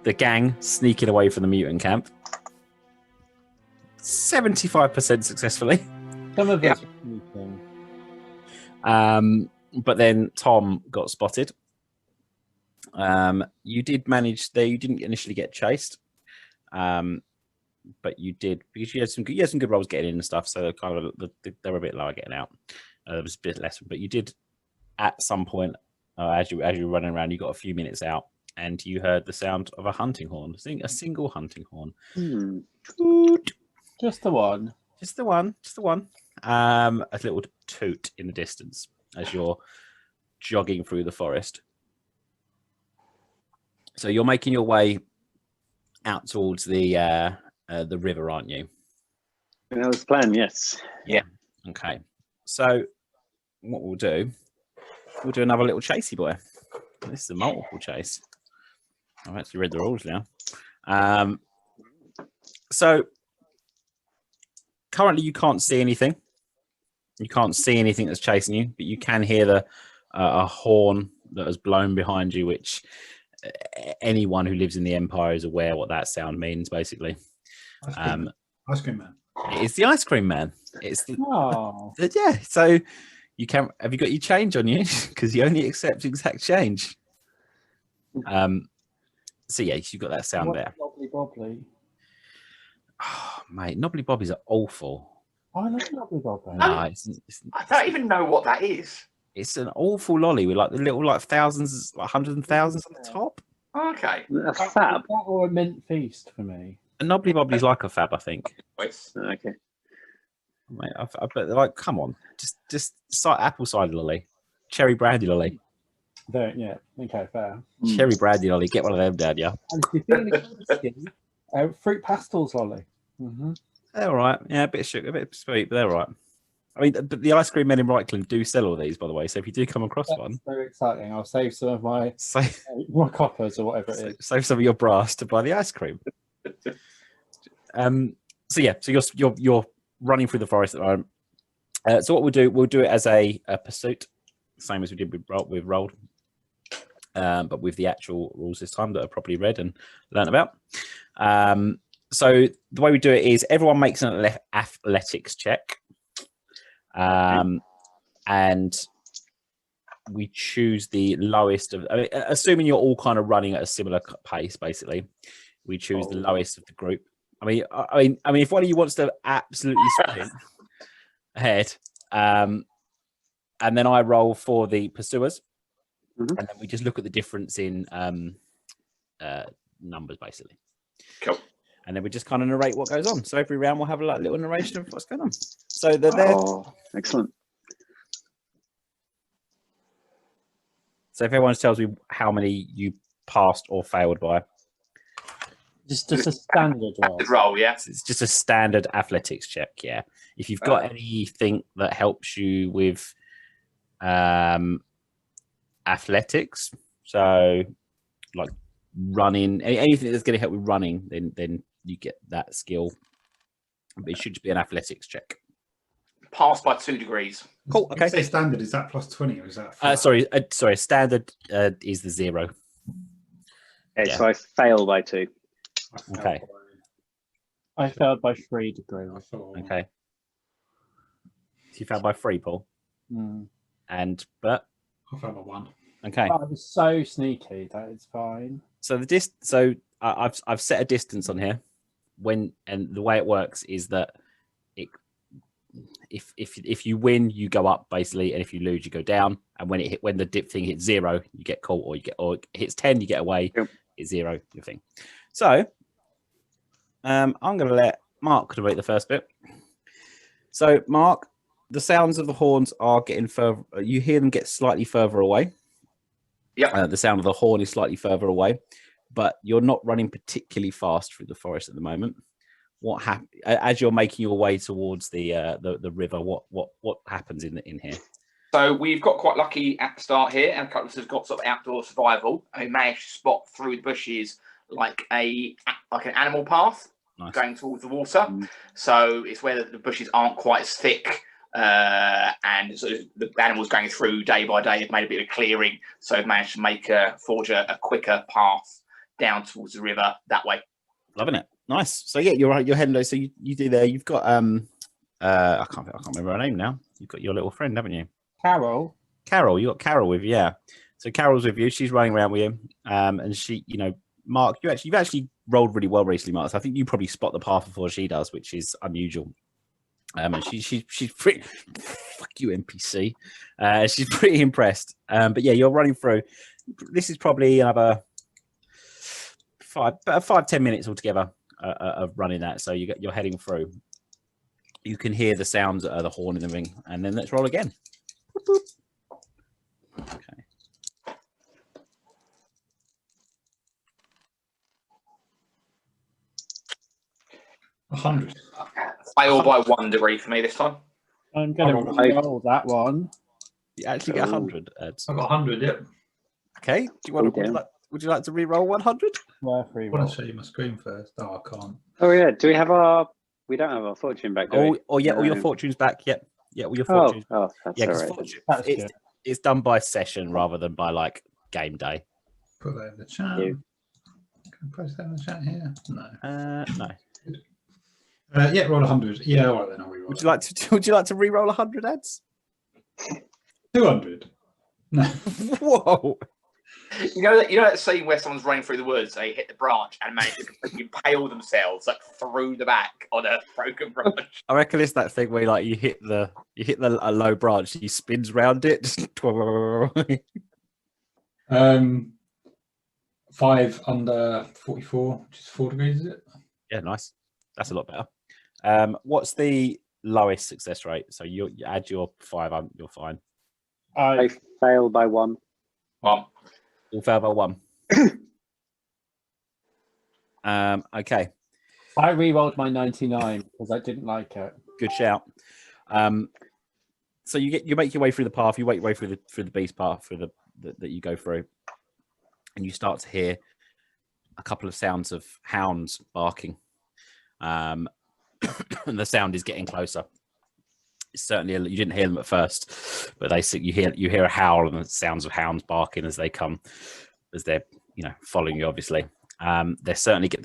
the gang sneaking away from the mutant camp. 75% successfully. Some of us are sneaking. But then Tom got spotted. You did manage there. You didn't initially get chased, but you did because you had some good rolls getting in and stuff. So they were a bit lower getting out. There was a bit less, but you did at some point as you were running around. You got a few minutes out, and you heard the sound of a hunting horn. A single hunting horn. Toot. Just the one. Just the one. A little toot in the distance as you're jogging through the forest. So you're making your way out towards the river, aren't you? That was the plan, yes. Yeah. Okay. So what we'll do another little chasey boy. This is a multiple chase. I've actually read the rules now. So currently you can't see anything. You can't see anything that's chasing you, but you can hear a horn that has blown behind you, which anyone who lives in the Empire is aware what that sound means, basically. Ice cream man. It's the ice cream man. It's the yeah. So you can have you got your change on you because he only accepts exact change. So yeah, you got that sound there. Knobbly bobbly. Oh, mate, knobbly bobbies are awful. I love knobbly bobbly. No, I don't even know what that is. It's an awful lolly with like the little thousands, like hundreds and thousands on the top. Okay. A fab. That or a mint feast for me. A knobbly bobbly's like a fab, I think. Okay. Mate, but like, come on, just apple cider lolly, cherry brandy lolly. There, yeah. Okay, fair. Cherry brandy lolly, get one of them, Dad. Yeah. And if you're feeling the skin, fruit pastels lolly. They're all right. Yeah, a bit sugar, a bit sweet, but they're all right. I mean, but the ice cream men in Reichland do sell all these, by the way. So if you do come across one, very exciting. I'll save some of my coppers or whatever it is. Save some of your brass to buy the ice cream. So yeah, so you're running through the forest at the moment. So what we'll do it as a pursuit, same as we did with rolled, but with the actual rules this time that are properly read and learned about. So the way we do it is everyone makes an athletics check. And we choose the lowest of, assuming you're all kind of running at a similar pace, basically, we choose the lowest of the group. I mean, if one of you wants to absolutely sprint ahead, and then I roll for the pursuers, and then we just look at the difference in numbers, basically. Cool. And then we just kind of narrate what goes on. So every round we'll have a little narration of what's going on. So they're there. Oh, excellent. So if everyone tells me how many you passed or failed by. Just a standard roll. Roll, yeah. It's just a standard athletics check, yeah. If you've got anything that helps you with athletics, so like running, anything that's going to help with running, then you get that skill. But it should just be an athletics check. Passed by 2 degrees. Cool. Okay. Say standard. Is that plus 20 or is that? Sorry. Standard is the 0. Okay, Yeah. so I fail by 2. Okay. I failed by 3 degrees. Okay. So you failed by 3, Paul. And Bert. I failed by 1. Okay. I was so sneaky. That is fine. So I've set a distance on here. And the way it works is that if you win, you go up basically, and if you lose, you go down. And when the dip thing hits 0, you get caught, or it hits 10, you get away. Yep. It's 0, your thing. So I'm going to let Mark narrate the first bit. So Mark, the sounds of the horns are getting further. You hear them get slightly further away. Yeah. The sound of the horn is slightly further away, but you're not running particularly fast through the forest at the moment. What happens as you're making your way towards the river? What happens in here? So we've got quite lucky at the start here, and a couple of us have got sort of outdoor survival. I managed to spot through the bushes like an animal path. Nice. Going towards the water. So it's where the bushes aren't quite as thick, and so the animals going through day by day have made a bit of a clearing. So I've managed to forge a quicker path down towards the river that way. Loving it. Nice. So yeah, you're heading there. So you do there. You've got I can't remember her name now. You've got your little friend, haven't you? Carol. You got Carol with you, yeah. So Carol's with you. She's running around with you. And she, you know, Mark, you've actually rolled really well recently, Mark. So I think you probably spot the path before she does, which is unusual. And she's pretty fuck you, NPC. She's pretty impressed. But yeah, you're running through. This is probably another 5-10 minutes altogether of running that. So you're heading through. You can hear the sounds of the horn in the ring, and then let's roll again. Boop, boop. Okay. $100. Fail by 1 degree for me this time. I'm going to roll that one. You actually get 100. Eds. I've got 100, yep. Okay. Would you like to re-roll 100? Worth I re-roll. want to show you my screen first. Oh, I can't. Oh yeah. Do we have our? We don't have our fortune back. Do we? All your fortunes back. Yep. Yeah, all your fortunes. Oh, that's Yeah, all because right. That's good. it's done by session rather than by like game day. Put that in the chat. You. Can I post that in the chat here? No. No. Yeah, roll 100. Yeah, all right then. I'll re-roll. Would you like to re-roll 100, Eds? 200. No. Whoa. You know that scene where someone's running through the woods, they hit the branch and manage to impale themselves like through the back on a broken branch. I reckon it's that thing where like you hit a low branch, he spins round it. 5 under 44, which is 4 degrees, is it? Yeah, nice. That's a lot better. What's the lowest success rate? So you add your 5 on, you're fine. I failed by 1. All fail by 1. Okay. I re-rolled my 99 because I didn't like it. Good shout. So you make your way through the path. You make your way through the beast path that you go through, and you start to hear a couple of sounds of hounds barking, and the sound is getting closer. It's certainly you didn't hear them at first, but you hear a howl and the sounds of hounds barking as they come, as they're following you. Obviously, the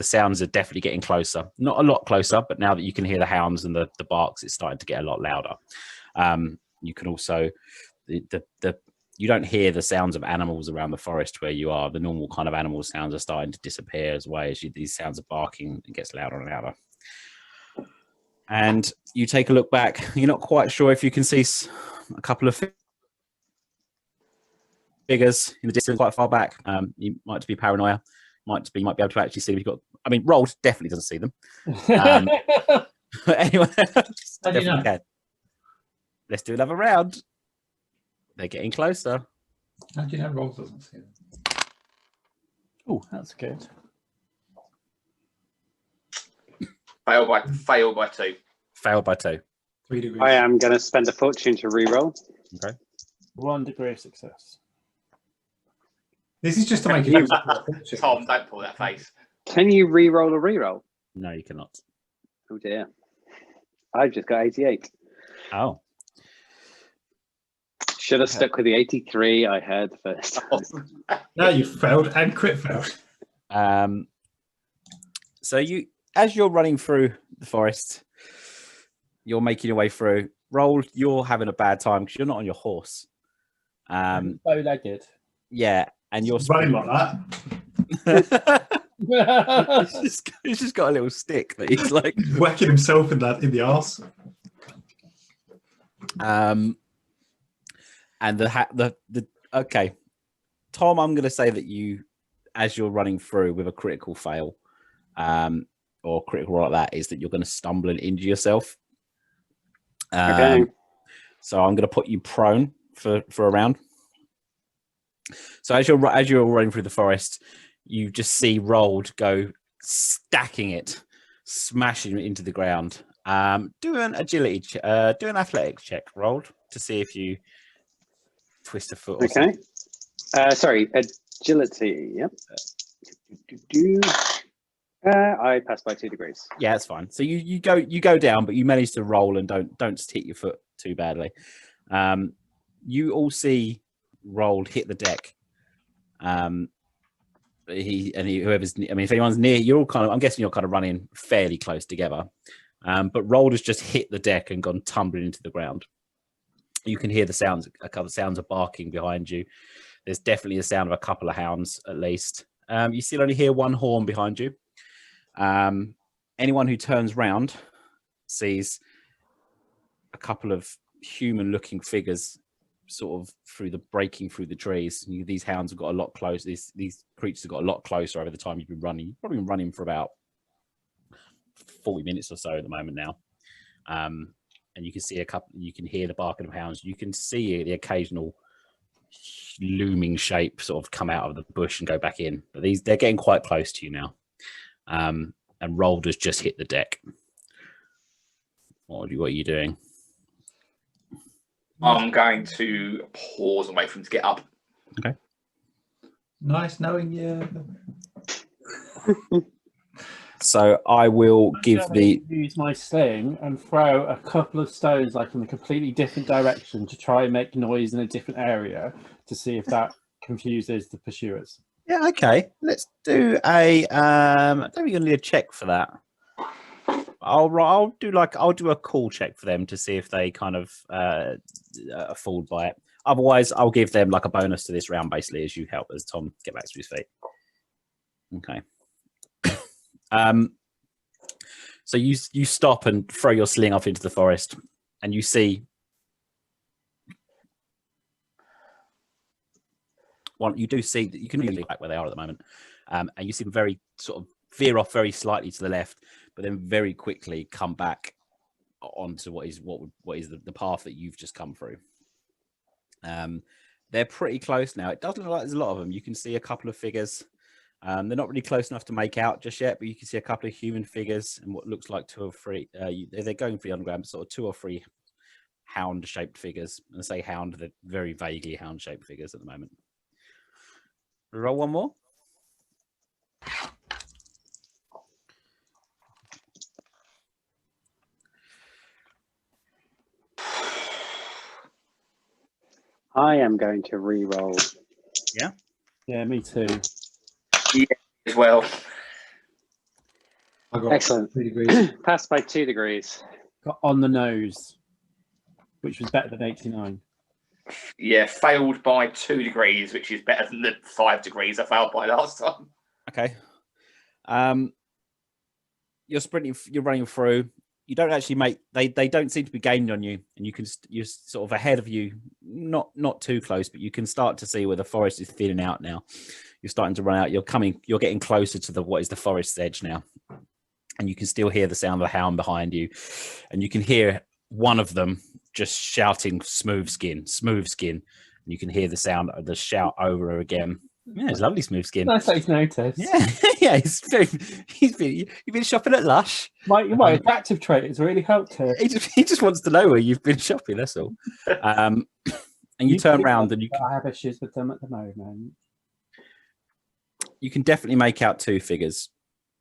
sounds are definitely getting closer. Not a lot closer, but now that you can hear the hounds and the barks, it's starting to get a lot louder. You can also you don't hear the sounds of animals around the forest where you are. The normal kind of animal sounds are starting to disappear as well as these sounds of barking. It gets louder and louder. And you take a look back. You're not quite sure if you can see a couple of figures in the distance, quite far back. You might be paranoia. Might be able to actually see them. You've got. I mean, Rolled definitely doesn't see them. But anyway, definitely can. Let's do another round. They're getting closer. How do you know Rolls doesn't see them? Oh, that's good. Fail by 2. Failed by 2. 3 degrees. I am going to spend a fortune to re-roll. Okay. 1 degree of success. This is just to make it. Tom, don't pull that face. Can you re-roll a re-roll? No, you cannot. Oh dear. I've just got 88. Oh. Should have stuck with the 83 I had first. No, you failed and crit failed. So as you're running through the forest, you're making your way through. Roll, you're having a bad time because you're not on your horse. Bow-legged. Yeah, and you're running like that. he's just got a little stick that he's like whacking himself in the arse. And okay, Tom, I'm going to say that you, as you're running through with a critical fail, or critical roll like that, is that you're going to stumble and injure yourself. Okay. So I'm going to put you prone for a round. So as you're running through the forest, you just see Rolled go stacking it, smashing it into the ground. Do an agility, do an athletics check, Rolled, to see if you twist a foot. Or okay. Sorry, agility. Yep. I passed by 2 degrees. Yeah, that's fine. So you go down, but you manage to roll and don't hit your foot too badly. You all see Rolled hit the deck, whoever's, I mean, if anyone's near, you're all kind of, I'm guessing you're kind of running fairly close together. But Rold has just hit the deck and gone tumbling into the ground. You can hear the sounds, a couple of sounds of barking behind you. There's definitely a sound of a couple of hounds at least. You still only hear one horn behind you. Anyone who turns round sees a couple of human-looking figures sort of breaking through the trees. These hounds have got a lot closer. These creatures have got a lot closer over the time you've been running. You've probably been running for about 40 minutes or so at the moment now. And you can see you can hear the barking of hounds. You can see the occasional looming shape sort of come out of the bush and go back in. But they're getting quite close to you now. And Rold has just hit the deck. What are you doing? I'm going to pause and wait for him to get up. Okay. Nice knowing you. So I will use my sling and throw a couple of stones like in a completely different direction to try and make noise in a different area to see if that confuses the pursuers. Yeah, okay. Let's do a I don't think you're gonna need a check for that. I'll do a call check for them to see if they kind of are fooled by it. Otherwise, I'll give them like a bonus to this round, basically, as you help as Tom get back to his feet. Okay. So you stop and throw your sling off into the forest, and you see you do see that you can really back where they are at the moment, and you see them very sort of veer off very slightly to the left, but then very quickly come back onto what is the path that you've just come through. They're pretty close now. It doesn't look like there's a lot of them. You can see a couple of figures. They're not really close enough to make out just yet, but you can see a couple of human figures and what looks like 2 or 3. They're going for the underground, sort of 2 or 3 hound-shaped figures. And I say hound, they're very vaguely hound-shaped figures at the moment. Roll one more. I am going to re-roll. Yeah? Yeah, me too. Yeah, as well. I got Excellent. 3 degrees. Passed by 2 degrees. Got on the nose, which was better than 89. Yeah, failed by 2 degrees, which is better than the 5 degrees I failed by last time. Okay. You're sprinting. You're running through. You don't actually make. They don't seem to be gaining on you, and you're sort of ahead of you. Not too close, but you can start to see where the forest is thinning out now. You're starting to run out. You're getting closer to what is the forest's edge now, and you can still hear the sound of the hound behind you, and you can hear one of them just shouting "Smooth skin, smooth skin," and you can hear the sound of the shout over her again. Yeah, it's lovely, Smooth skin. Nice that he's noticed. Yeah, yeah. You've been shopping at Lush. My adaptive trait has really helped her. He just wants to know where you've been shopping. That's all. And you turn around and I have issues with them at the moment. You can definitely make out 2 figures.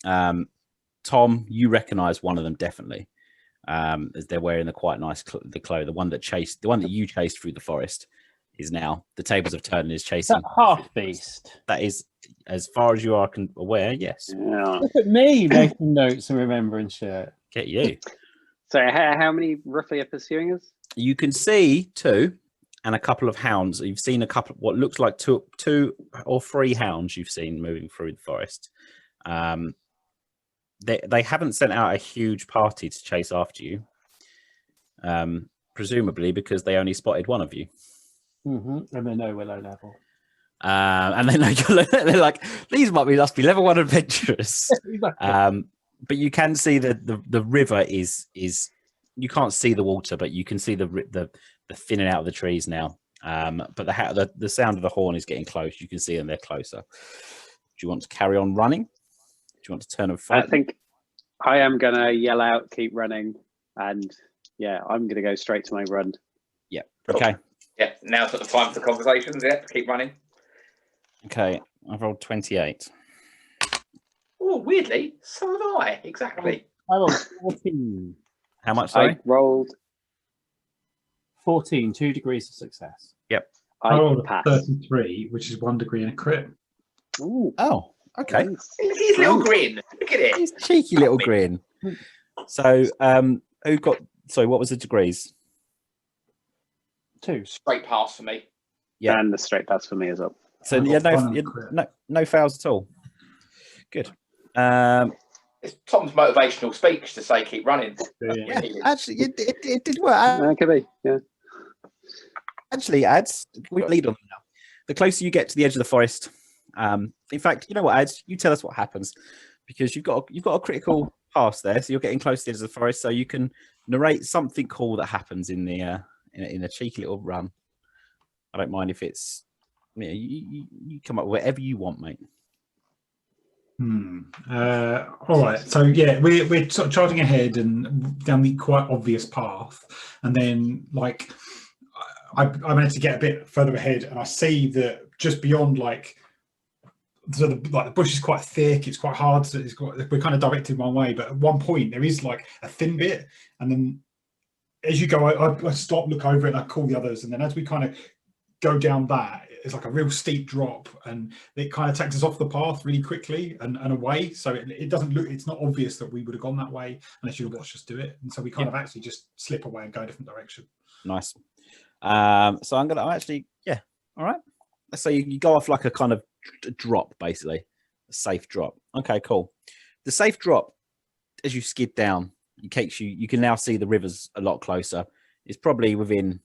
Tom, you recognise one of them definitely, as they're wearing the quite nice clothes. The one that you chased through the forest is now. The tables have turned and is chasing. That half beast. That is, as far as you are aware, yes. Yeah. Look at me making notes and remembering shit. Get you. So how many roughly are pursuing us? You can see 2 and a couple of hounds. You've seen a couple, what looks like 2 or 3 hounds you've seen moving through the forest. They haven't sent out a huge party to chase after you, presumably because they only spotted one of you. Mm-hmm. And they know we're low level. And then they're like, these must be level 1 adventurers. But you can see that the river is you can't see the water, but you can see the thinning out of the trees now. But the sound of the horn is getting close. You can see them; they're closer. Do you want to carry on running? Do you want to turn and fight? I think I am gonna yell out, keep running, and yeah, I'm gonna go straight to my run. Yeah. Okay. Yeah. Now's not the time for conversations. Yeah. Keep running. Okay. I've rolled 28. Oh, weirdly, so have I. Exactly. I rolled 14. How much? Sorry. I rolled 14, 2 degrees of success. Yep. I rolled a passed. 33, which is 1 degree and a crit. Ooh. Oh, Okay. His little grin. Look at it. His cheeky little grin. So, who got? Sorry, what was the degrees? 2. Straight pass for me. Yeah. And the straight pass for me as well. So I yeah, got fun and crit. no fails at all. Good. It's Tom's motivational speech to say keep running. Yeah, actually, it did work. That could be, yeah. Actually, Ads, we lead on them now. The closer you get to the edge of the forest, in fact, you know what, Ads, you tell us what happens, because you've got a critical pass there, so you're getting close to the edge of the forest, so you can narrate something cool that happens in the in a cheeky little run. I don't mind if it's you come up with whatever you want, mate. All right. So yeah, we're sort of charging ahead and down the quite obvious path, and then like I managed to get a bit further ahead, and I see that just beyond the bush is quite thick. It's quite hard. So we're kind of directed one way, but at one point there is like a thin bit, and then as you go, I stop, look over it, and I call the others, and then as we kind of go down that, it's like a real steep drop, and it kind of takes us off the path really quickly and away. So it doesn't look, it's not obvious that we would have gone that way unless you'd watched us do it. And so we kind of actually just slip away and go a different direction. Nice. So I'm actually, yeah. All right. So you go off like a kind of drop, basically, a safe drop. Okay, cool. The safe drop, as you skid down, you can now see the rivers a lot closer. It's probably within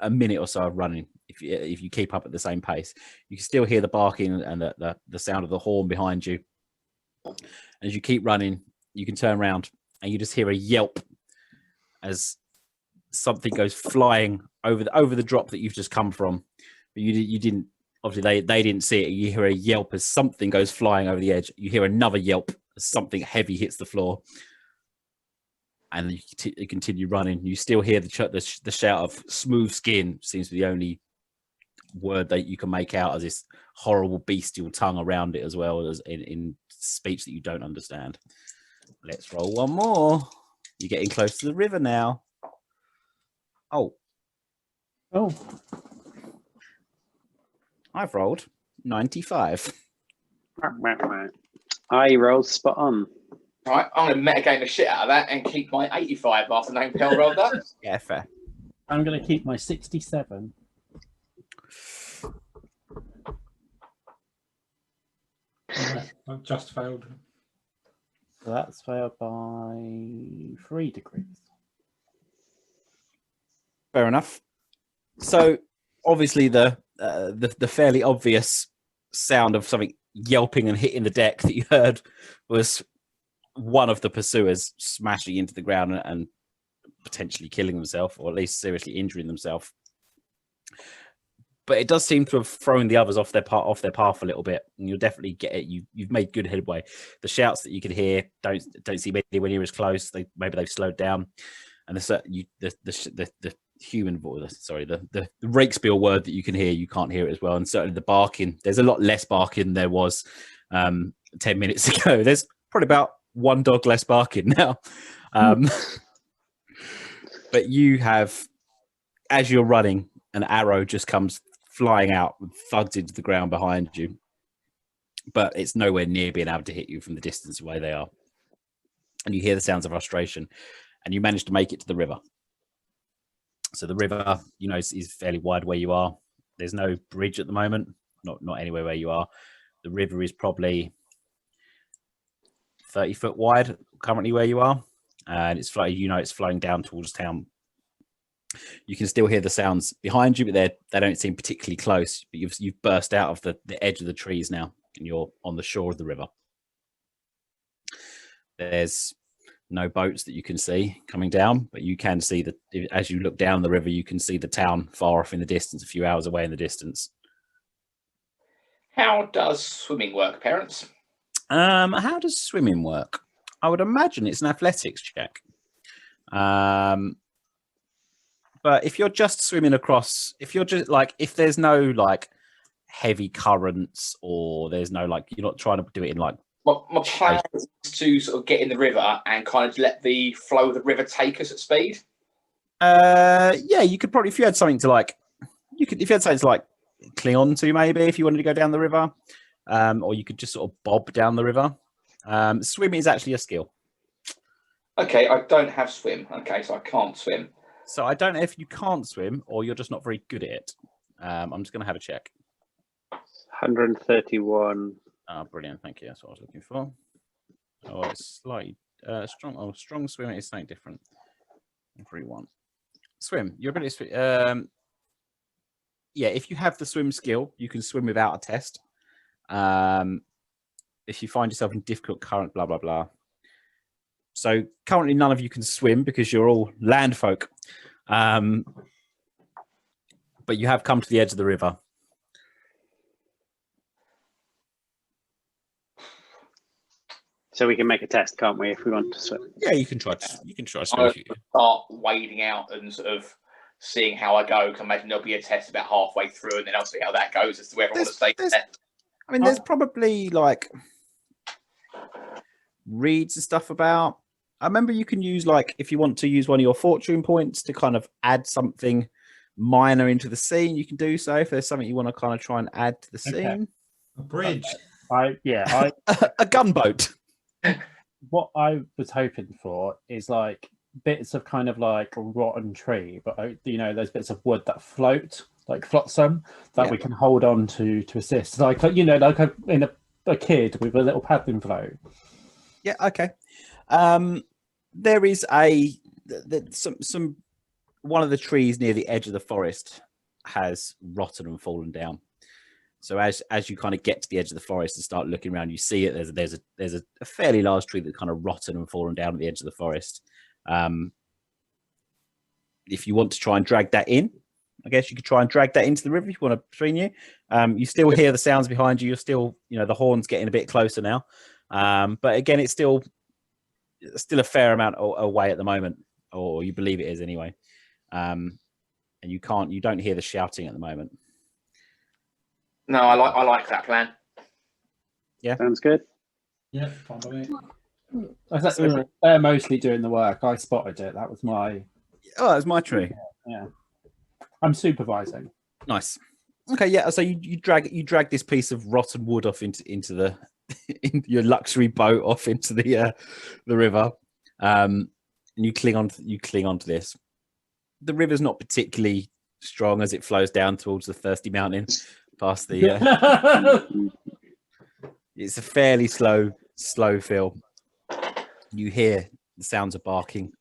a minute or so of running. If you keep up at the same pace, you can still hear the barking and the sound of the horn behind you. As you keep running, you can turn around and you just hear a yelp as something goes flying over the drop that you've just come from. But you didn't, obviously they didn't see it. You hear a yelp as something goes flying over the edge. You hear another yelp as something heavy hits the floor. And you continue running. You still hear the shout of smooth skin. Seems to be the only word that you can make out, as this horrible bestial tongue around it, as well as in speech that you don't understand. Let's roll one more. You're getting close to the river now. Oh, I've rolled 95. I rolled spot on. Right, I'm going to metagame the shit out of that and keep my 85 after knowing Pell rolled that. Yeah, fair. I'm going to keep my 67. I've just failed. So that's failed by 3 degrees. Fair enough. So obviously the fairly obvious sound of something yelping and hitting the deck that you heard was one of the pursuers smashing into the ground and potentially killing themselves, or at least seriously injuring themselves. But it does seem to have thrown the others off their path a little bit, and you'll definitely get it. You've made good headway. The shouts that you could hear don't seem anywhere near as close. Maybe they've slowed down, and the human voice, sorry, the Rakespiel word that you can hear, you can't hear it as well. And certainly the barking, there's a lot less barking than there was 10 minutes ago. There's probably about one dog less barking now. But you have, as you're running, an arrow just comes flying out and thuds into the ground behind you. But it's nowhere near being able to hit you from the distance away they are. And you hear the sounds of frustration, and you manage to make it to the river. So the river, is fairly wide where you are. There's no bridge at the moment, not anywhere where you are. The river is probably 30 foot wide currently where you are, and it's flowing down towards town. You can still hear the sounds behind you, but they don't seem particularly close. But you've burst out of the edge of the trees now, and you're on the shore of the river. There's no boats that you can see coming down, but you can see that as you look down the river, you can see the town far off in the distance, a few hours away in the distance. How does swimming work, parents? How does swimming work? I would imagine it's an athletics check. But if you're just swimming across, if there's no heavy currents, or there's no you're not trying to do it in my plan is to sort of get in the river and kind of let the flow of the river take us at speed. Yeah, you could probably, if you had something to cling on to, maybe if you wanted to go down the river. or you could just sort of bob down the river. Swimming is actually a skill. Okay, I don't have swim. Okay, so I can't swim. So I don't know if you can't swim or you're just not very good at it. I'm just going to have a check. 131. Oh, brilliant. Thank you. That's what I was looking for. Oh, it's slightly strong. Oh, strong swim is something different. 131. Swim. Your ability to swim. Yeah, if you have the swim skill, you can swim without a test. If you find yourself in difficult current, blah, blah, blah. So currently none of you can swim because you're all land folk. But you have come to the edge of the river. So we can make a test, can't we, if we want to swim? Yeah, you can try. You can try. I'll start wading out and sort of seeing how I go. Can imagine there'll be a test about halfway through, and then I'll see how that goes as to whether I want to stay there. I mean, there's probably like reads and stuff about. I remember you can use, like, if you want to use one of your fortune points to kind of add something minor into the scene, you can do so. If there's something you want to kind of try and add to the scene, A bridge. a gunboat. What I was hoping for is like bits of kind of like a rotten tree, but you know, those bits of wood that float like flotsam that we can hold on to assist, like, you know, like a kid with a little paddling float. Yeah. Okay. There is some one of the trees near the edge of the forest has rotted and fallen down. So as you kind of get to the edge of the forest and start looking around, you see it. There's a fairly large tree that kind of rotted and fallen down at the edge of the forest. If you want to try and drag that in, I guess you could try and drag that into the river if you want to between you. You still hear the sounds behind you. You're still, you know, the horn's getting a bit closer now. But again, it's still a fair amount away at the moment, or you believe it is anyway. And you don't hear the shouting at the moment. No, I like that plan. Yeah, sounds good. Yeah, fine by me. They're mostly doing the work. I spotted it. That was my. Oh, that's my tree. Yeah, I'm supervising. Nice. Okay, yeah. So you drag this piece of rotten wood off into the your luxury boat off into the river, and you cling onto this. The river's not particularly strong as it flows down towards the Thirsty Mountain, past the. It's a fairly slow fill. You hear the sounds of barking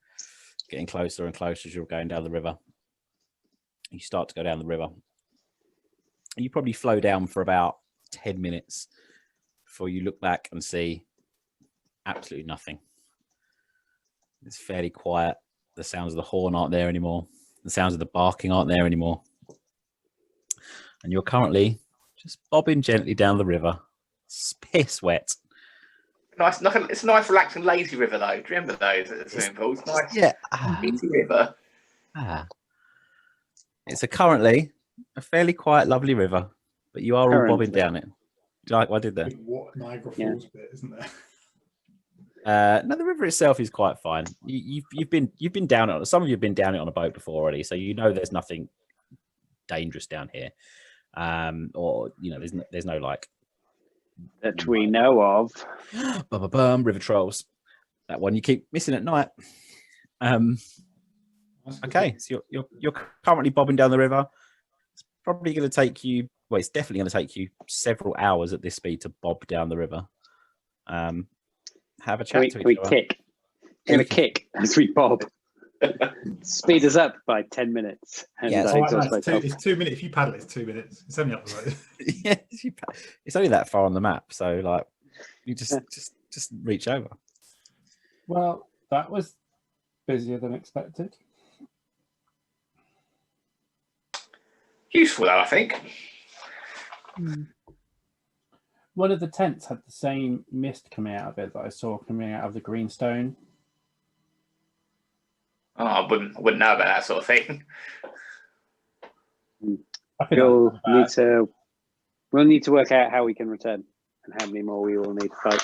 getting closer and closer as you're going down the river. You start to go down the river. You probably flow down for about 10 minutes before you look back and see absolutely nothing. It's fairly quiet. The sounds of the horn aren't there anymore. The sounds of the barking aren't there anymore. And you're currently just bobbing gently down the river. It's piss wet. Nice, it's a nice, relaxing, lazy river, though. Do you remember those at the swimming pool? It's nice, yeah, easy river. It's currently a fairly quiet, lovely river, but you are all bobbing down it. Do you like what I did there? What Niagara Falls bit, isn't there? No, the river itself is quite fine. You've been down it. Some of you have been down it on a boat before already, so you know there's nothing dangerous down here, or you know there's no like that we know of. River trolls. That one you keep missing at night. Okay, so you're currently bobbing down the river. It's probably going to take you. Well, it's definitely going to take you several hours at this speed to bob down the river. Have a chat to each other. Kick. Can we kick as we bob? Speed us up by 10 minutes. And Yeah, it's 2 minutes. If you paddle, it's 2 minutes. It's only up the road. Yeah, it's only that far on the map, so like you just reach over. Well, that was busier than expected. Useful, though, I think. One of the tents had the same mist coming out of it that I saw coming out of the greenstone. Oh, I wouldn't know about that sort of thing. We'll need to work out how we can return and how many more we will need to fight.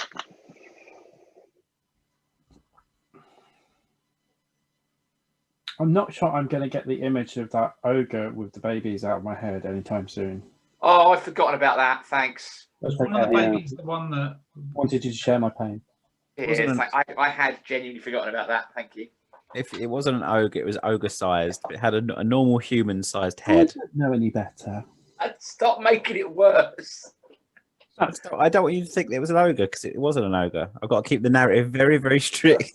I'm not sure I'm going to get the image of that ogre with the babies out of my head anytime soon. Oh, I've forgotten about that. Thanks. That's One of okay. the Yeah. babies, the one that Wanted you to share my pain. It Wasn't is. an- I had genuinely forgotten about that. Thank you. If it wasn't an ogre, it was ogre-sized. It had a normal human-sized I head. don't know any better. Stop making it worse. I don't want you to think that it was an ogre because it wasn't an ogre. I've got to keep the narrative very, very strict.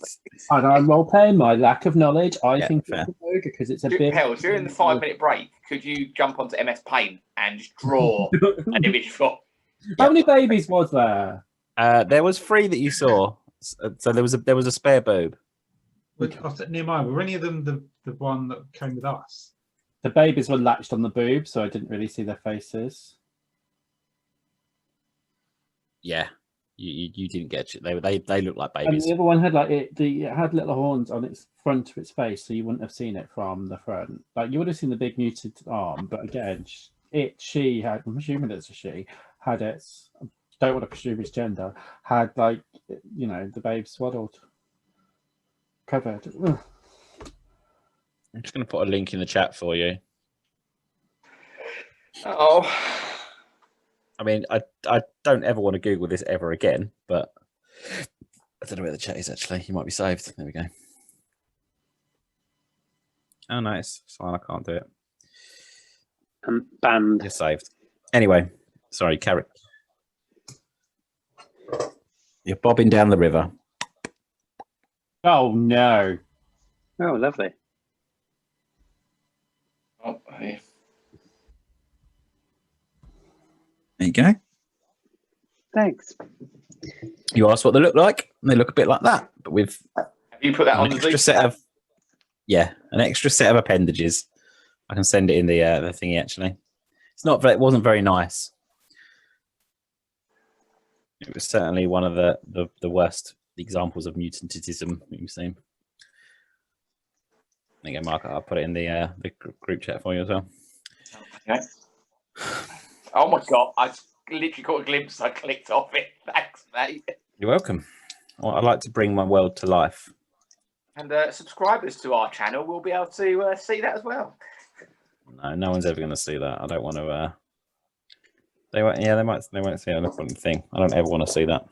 And I'm role playing my lack of knowledge. I Yeah, think fair. it's an ogre because it's a bit. Hell, during the 5-minute break, could you jump onto MS Paint and just draw an image for? How many babies was there? There was 3 that you saw. So there was a spare boob. Nehemiah, were any of them the one that came with us? The babies were latched on the boob, so I didn't really see their faces. Yeah, you didn't get it. They look like And babies. the other one had it had little horns on its front of its face, so you wouldn't have seen it from the front. Like you would have seen the big muted arm, but again, she had. I'm assuming it's a she. Had its. Don't want to presume its gender. Had the babe swaddled, covered. Ugh. I'm just going to put a link in the chat for you. Oh, I mean, I don't ever want to Google this ever again, but I don't know where the chat is actually. You might be saved. There we go. Oh, nice. Fine, I can't do it. Banned. You're saved. Anyway, sorry, Carrot. You're bobbing down the river. Oh no! Oh, lovely. oh yeah. There you go. Thanks. You asked what they look like, and they look a bit like that, but with Have you put that an on the extra Zoom? set of an extra set of appendages. I can send it in the thingy actually. It wasn't very nice. It was certainly one of the worst examples of mutantism you've seen. There you go, Mark. I'll put it in the group chat for you as well. Okay. Oh my god! I literally caught a glimpse. I clicked off it. Thanks, mate. You're welcome. Well, I like to bring my world to life. And subscribers to our channel will be able to see that as well. No one's ever going to see that. I don't want to. They won't. Yeah, they might. They won't see another thing. I don't ever want to see that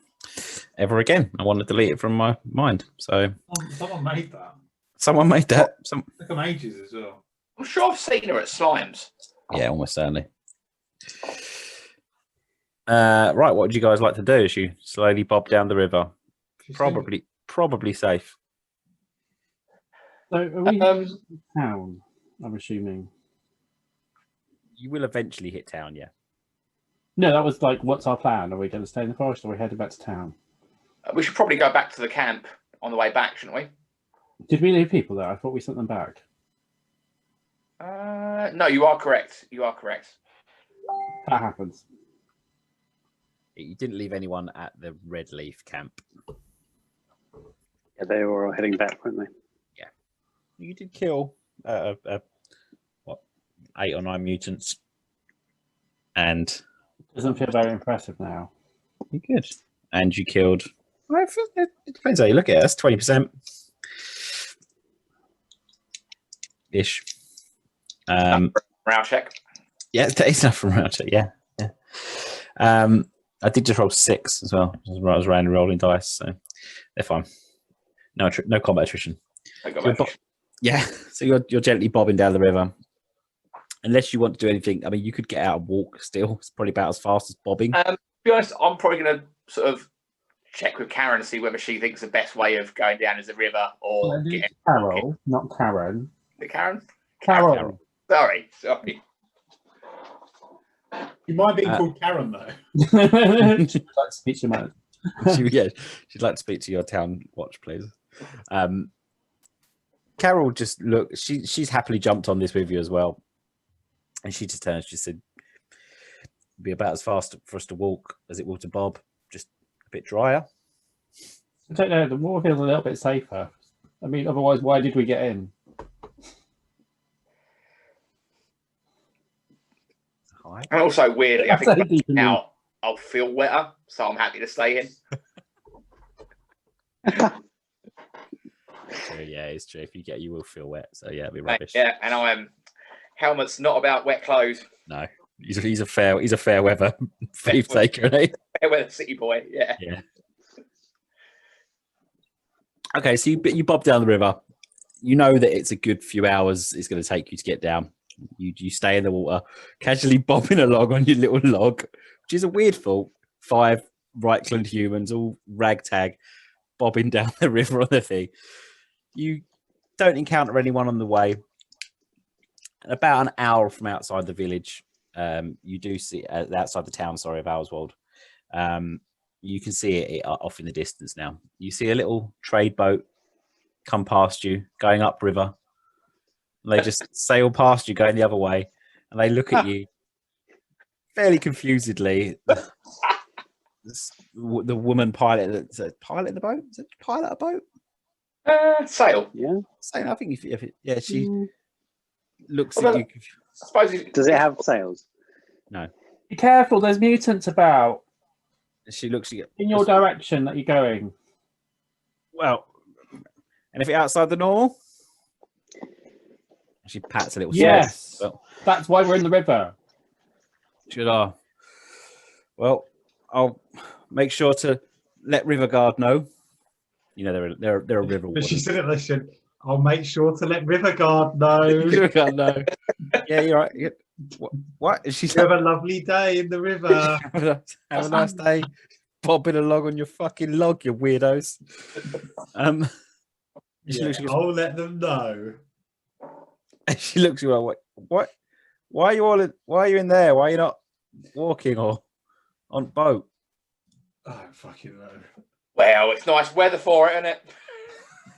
ever again. I want to delete it from my mind. So Someone made that. someone made that. Took them ages as well. I'm sure I've seen her at Slimes. Yeah, almost certainly. Right, what would you guys like to do as you slowly bob down the river? Probably safe. So are we in town? I'm assuming. You will eventually hit town, yeah. No, that was like, what's our plan? Are we going to stay in the forest or are we headed back to town? We should probably go back to the camp on the way back, shouldn't we? Did we leave people there? I thought we sent them back. No, you are correct. You are correct. That happens. You didn't leave anyone at the Red Leaf camp. Yeah, they were all heading back, weren't they? You did kill what 8 or 9 mutants, and Doesn't feel very impressive now. you good. And you killed. Well, it depends how you look at it. That's 20% ish. Round check. Yeah, it's enough from round check. Yeah. I did just roll 6 as well. I was randomly rolling dice, so they're fine. No combat attrition. I got back. Yeah, so you're gently bobbing down the river. Unless you want to do anything, I mean, you could get out and walk still. It's probably about as fast as bobbing. To be honest, I'm probably going to sort of check with Karen to see whether she thinks the best way of going down is the river or getting Carol, not Karen. Karen. Carol. Sorry. You might be called Karen though. She'd like to speak to you, She'd like to speak to your town watch, please. Carol just she's happily jumped on this with you as well. And she just turns, she said, it'd be about as fast for us to walk as it will to bob, just a bit drier. I don't know, the water feels a little bit safer. I mean, otherwise, why did we get in? Hi. And also, weirdly, I That's think deep in now I'll feel wetter, so I'm happy to stay in. So, yeah, it's true. If you will feel wet. So yeah, it'll be rubbish. Yeah, and helmet's not about wet clothes. No, He's a fair weather thief taker, eh? Fair weather city boy. Yeah. Yeah. Okay, so you bob down the river. You know that it's a good few hours it's going to take you to get down. You stay in the water, casually bobbing along on your little log, which is a weird thought. 5 right-clinged humans, all ragtag, bobbing down the river on the thing. You don't encounter anyone on the way. About an hour from outside the village, you do see outside the town. Sorry, of Owlswold. You can see it off in the distance now. You see a little trade boat come past you, going upriver. They just sail past you, going the other way, and they look at you fairly confusedly. The woman pilot, pilot the boat? Is it pilot a boat? Sail. Yeah. Sail. I think if she looks at you. I suppose Does it have sails? No. Be careful, there's mutants about She looks at you. in your direction that you're going. Well, anything outside the normal? She pats a little. Yes. Well, That's why we're in the river. should I? Well, I'll make sure to let Riverguard know. You know they're a river. But she said it. Listen, I'll make sure to let Riverguard know. Riverguard know. Yeah, you're right. Yeah. What? She's Have a lovely day in the river. have a nice day. Bobbing along on your fucking log, you weirdos. She looks, I'll let them know. she looks at you like, what? Why are you in there? Why are you not walking or on boat? Oh, fucking no. Well, it's nice weather for it, isn't it?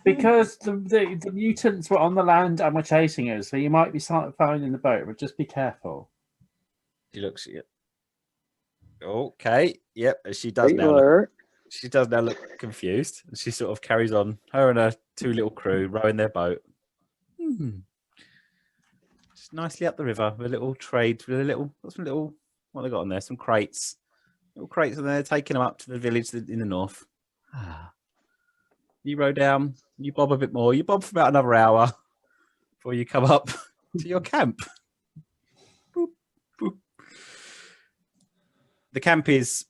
Because the mutants were on the land and were chasing us, so you might be finding the boat, but just be careful. She looks at you. Okay. Yep. She does now look confused. She sort of carries on. Her and her 2 little crew rowing their boat. Just nicely up the river with a little trade, with a little, what they got on there? Some crates. Little crates, and they're taking them up to the village in the north. You row down, you bob a bit more. You bob for about another hour before you come up to your camp. Boop, boop. The camp is,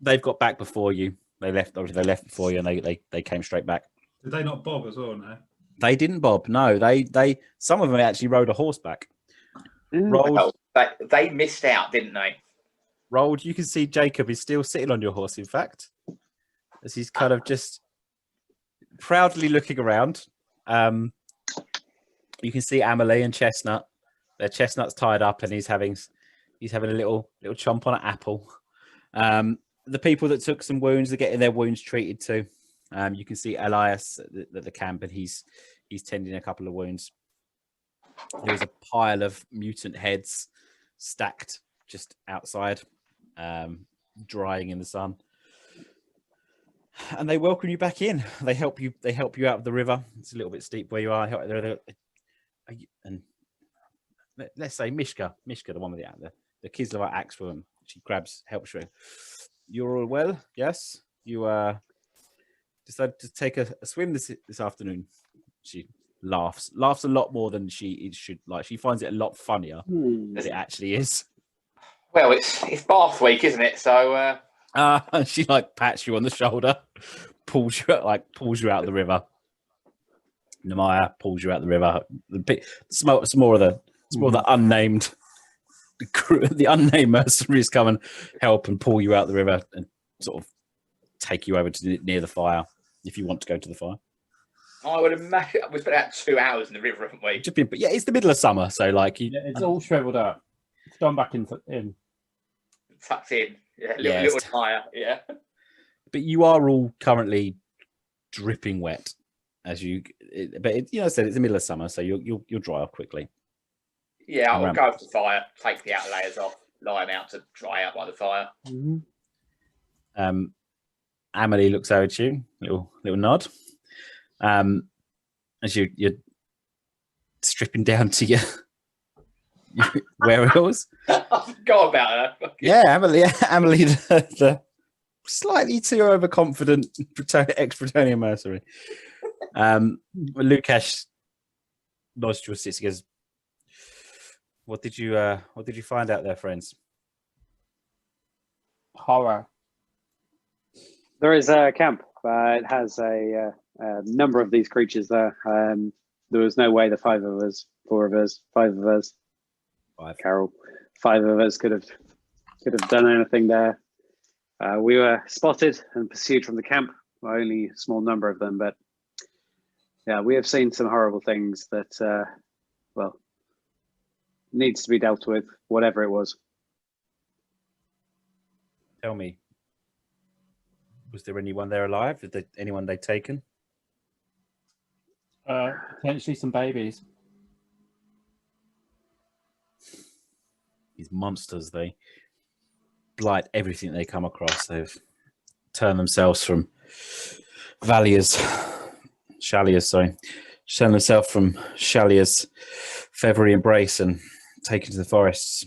they've got back before you. They left before you, and they came straight back. Did they not bob as well, no? They didn't bob. No, they some of them actually rode a horseback. Rolled. Well, they missed out, didn't they? Rolled. You can see Jacob is still sitting on your horse. In fact, as he's kind of just proudly looking around. You can see Amelie and Chestnut. Their Chestnut's tied up, and he's having a little chomp on an apple. The people that took some wounds are getting their wounds treated too. You can see Elias at the camp, and he's tending a couple of wounds. There's a pile of mutant heads stacked just outside, drying in the sun. And they welcome you back in. They help you out of the river. It's a little bit steep where you are. And let's say Mishka, the one with the Kislev axe for him. She helps you. You're all well? Yes. You decided to take a swim this afternoon. She laughs a lot more than she should. Like, she finds it a lot funnier than it actually is. Well, it's bath week, isn't it? So she like pats you on the shoulder, pulls you out of the river. Namaya pulls you out of the river. Some more of the unnamed crew, the unnamed mercenaries come and help and pull you out of the river and sort of take you over to near the fire if you want to go to the fire. I would imagine we spent about 2 hours in the river, haven't we? But yeah, it's the middle of summer, so like it's all shriveled up. It's gone back in. Tucked in, yeah, little higher, yeah. But you are all currently dripping wet as you. I said it's the middle of summer, so you'll dry off quickly. Yeah, I'll go to the fire, take the outer layers off, lie them out to dry out by the fire. Mm-hmm. Amelie looks over at you, little nod. As you're stripping down to your wearables. I forgot about her. Yeah, Amelie, the slightly too overconfident ex-Bretonian mercenary. Lukash nods to your sister. Goes, What did you find out there, friends? Horror. There is a camp. It has a number of these creatures there. There was no way the 5 of us, 4 of us, 5 of us, 5. Carol, 5 of us could have done anything there. We were spotted and pursued from the camp. Only a small number of them, but yeah, we have seen some horrible things that, well, needs to be dealt with, whatever it was. Tell me, was there anyone there alive? Anyone they'd taken? Potentially some babies. These monsters, they blight everything they come across. They've turned themselves from Shallier's feathery embrace and taken to the forests.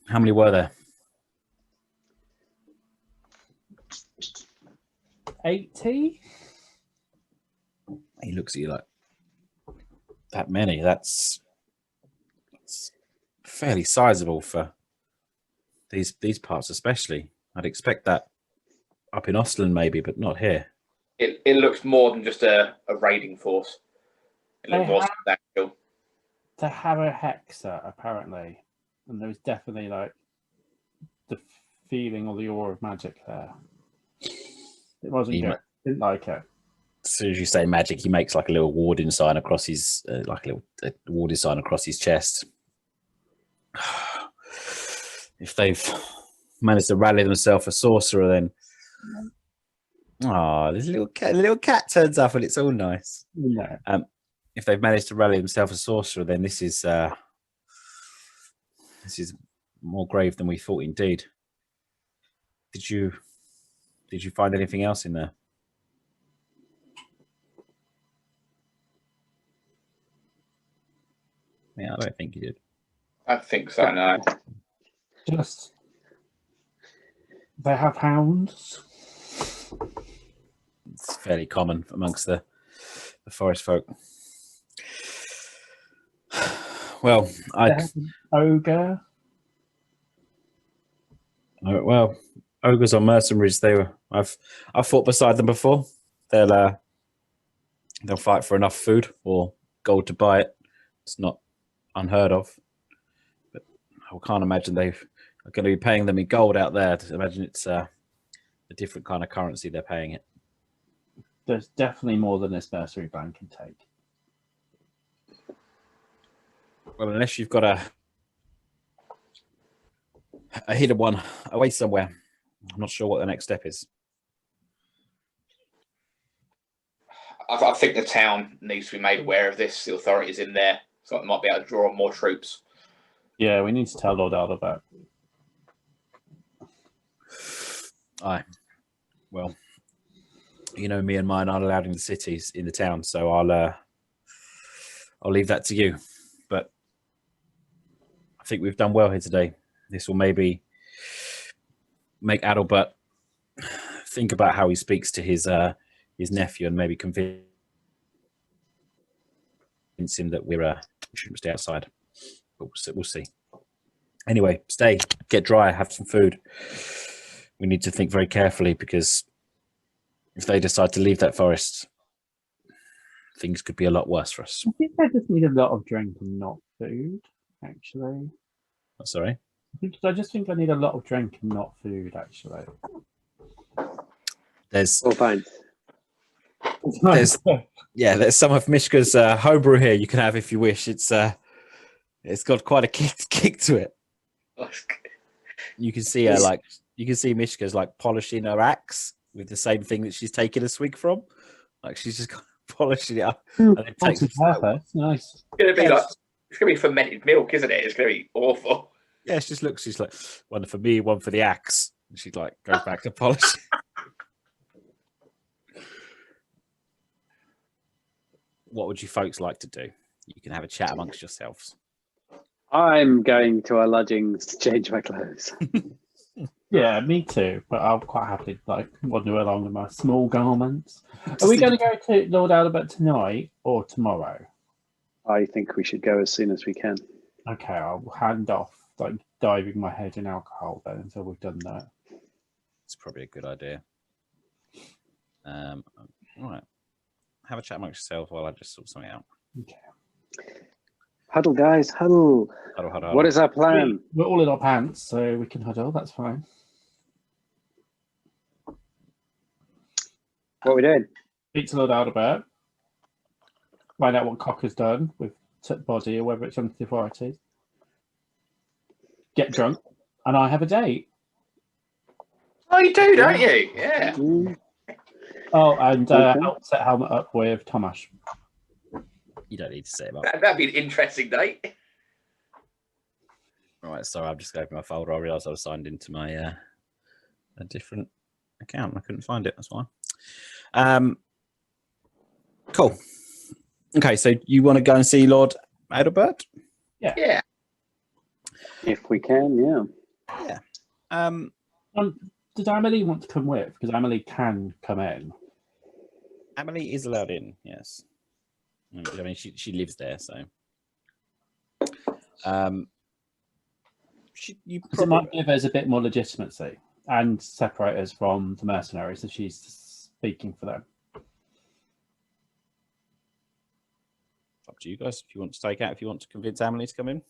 How many were there? 80? He looks at you like, that many? That's fairly sizable for these parts, especially. I'd expect that up in Ostland maybe, but not here. It looks more than just a raiding force. It looks more substantial. To have a hexa, apparently, and there was definitely like the feeling or the aura of magic there. It wasn't good. Didn't like it. As soon as you say magic, he makes like a little warding sign across his warding sign across his chest. If they've managed to rally themselves a sorcerer, then this little cat turns up and it's all nice. Yeah. If they've managed to rally themselves a sorcerer, then this is more grave than we thought. Indeed. Did you find anything else in there? Yeah, I don't think you did. I think so. No. Just they have hounds. It's fairly common amongst the forest folk. Well, ogre. Well, ogres are mercenaries. I've fought beside them before. They'll fight for enough food or gold to buy it. It's not unheard of. But I can't imagine they are going to be paying them in gold out there. To imagine it's a different kind of currency they're paying it. There's definitely more than this nursery band can take. Well, unless you've got a hidden one away somewhere, I'm not sure what the next step is. I think the town needs to be made aware of this. The authorities in there, so it might be able to draw on more troops. Yeah, we need to tell Lord Alder about. Aye. Well, you know, me and mine aren't allowed in the cities, in the town, so I'll leave that to you. But I think we've done well here today. This will maybe make Adalbert think about how he speaks to his nephew and maybe convince him that we shouldn't stay outside. But we'll see. Anyway, stay, get dry, have some food. We need to think very carefully, because if they decide to leave that forest, things could be a lot worse for us. I think I just need a lot of drink and not food, actually. Sorry? I just think I need a lot of drink and not food, actually. There's fine. there's some of Mishka's homebrew here you can have if you wish. It's got quite a kick to it. You can see her Mishka's like polishing her axe with the same thing that she's taking a swig from. Like she's just polishing it up. And it takes perfect. Nice. It's gonna be fermented milk, isn't it? It's gonna be awful. Yeah, she just looks. She's like, one for me, one for the axe. And she like goes back to polish. What would you folks like to do? You can have a chat amongst yourselves. I'm going to our lodgings to change my clothes. Yeah, me too. But I'll quite happily wander along in my small garments. Are we going to go to Lord Albert tonight or tomorrow? I think we should go as soon as we can. Okay, I'll hand off like diving my head in alcohol then until we've done that. It's probably a good idea. All right. Have a chat amongst yourself while I just sort something out. Okay. Huddle, guys, huddle. Huddle. What is our plan? We're all in our pants, so we can huddle. That's fine. What are we doing? Speak to Lord Aldebert. Find out what Cock has done with body or whether it's under the authorities. Get drunk, and I have a date. Oh, you do, don't you? Yeah. Mm, Oh, and Okay. help set Helmet up with Tomash. You don't need to say about. That'd be an interesting date. All right, sorry, I've just opened my folder. I realised I was signed into my a different account. I couldn't find it. That's why. Cool. Okay, so you want to go and see Lord Adalbert? Yeah. If we can, yeah. Yeah. Does Amelie want to come with? Because Amelie can come in. Amelie is allowed in. Yes. I mean, she lives there, so. You Because it might give us a bit more legitimacy and separate us from the mercenaries if she's speaking for them. Up to you guys. If you want to take out, if you want to convince Amelie to come in,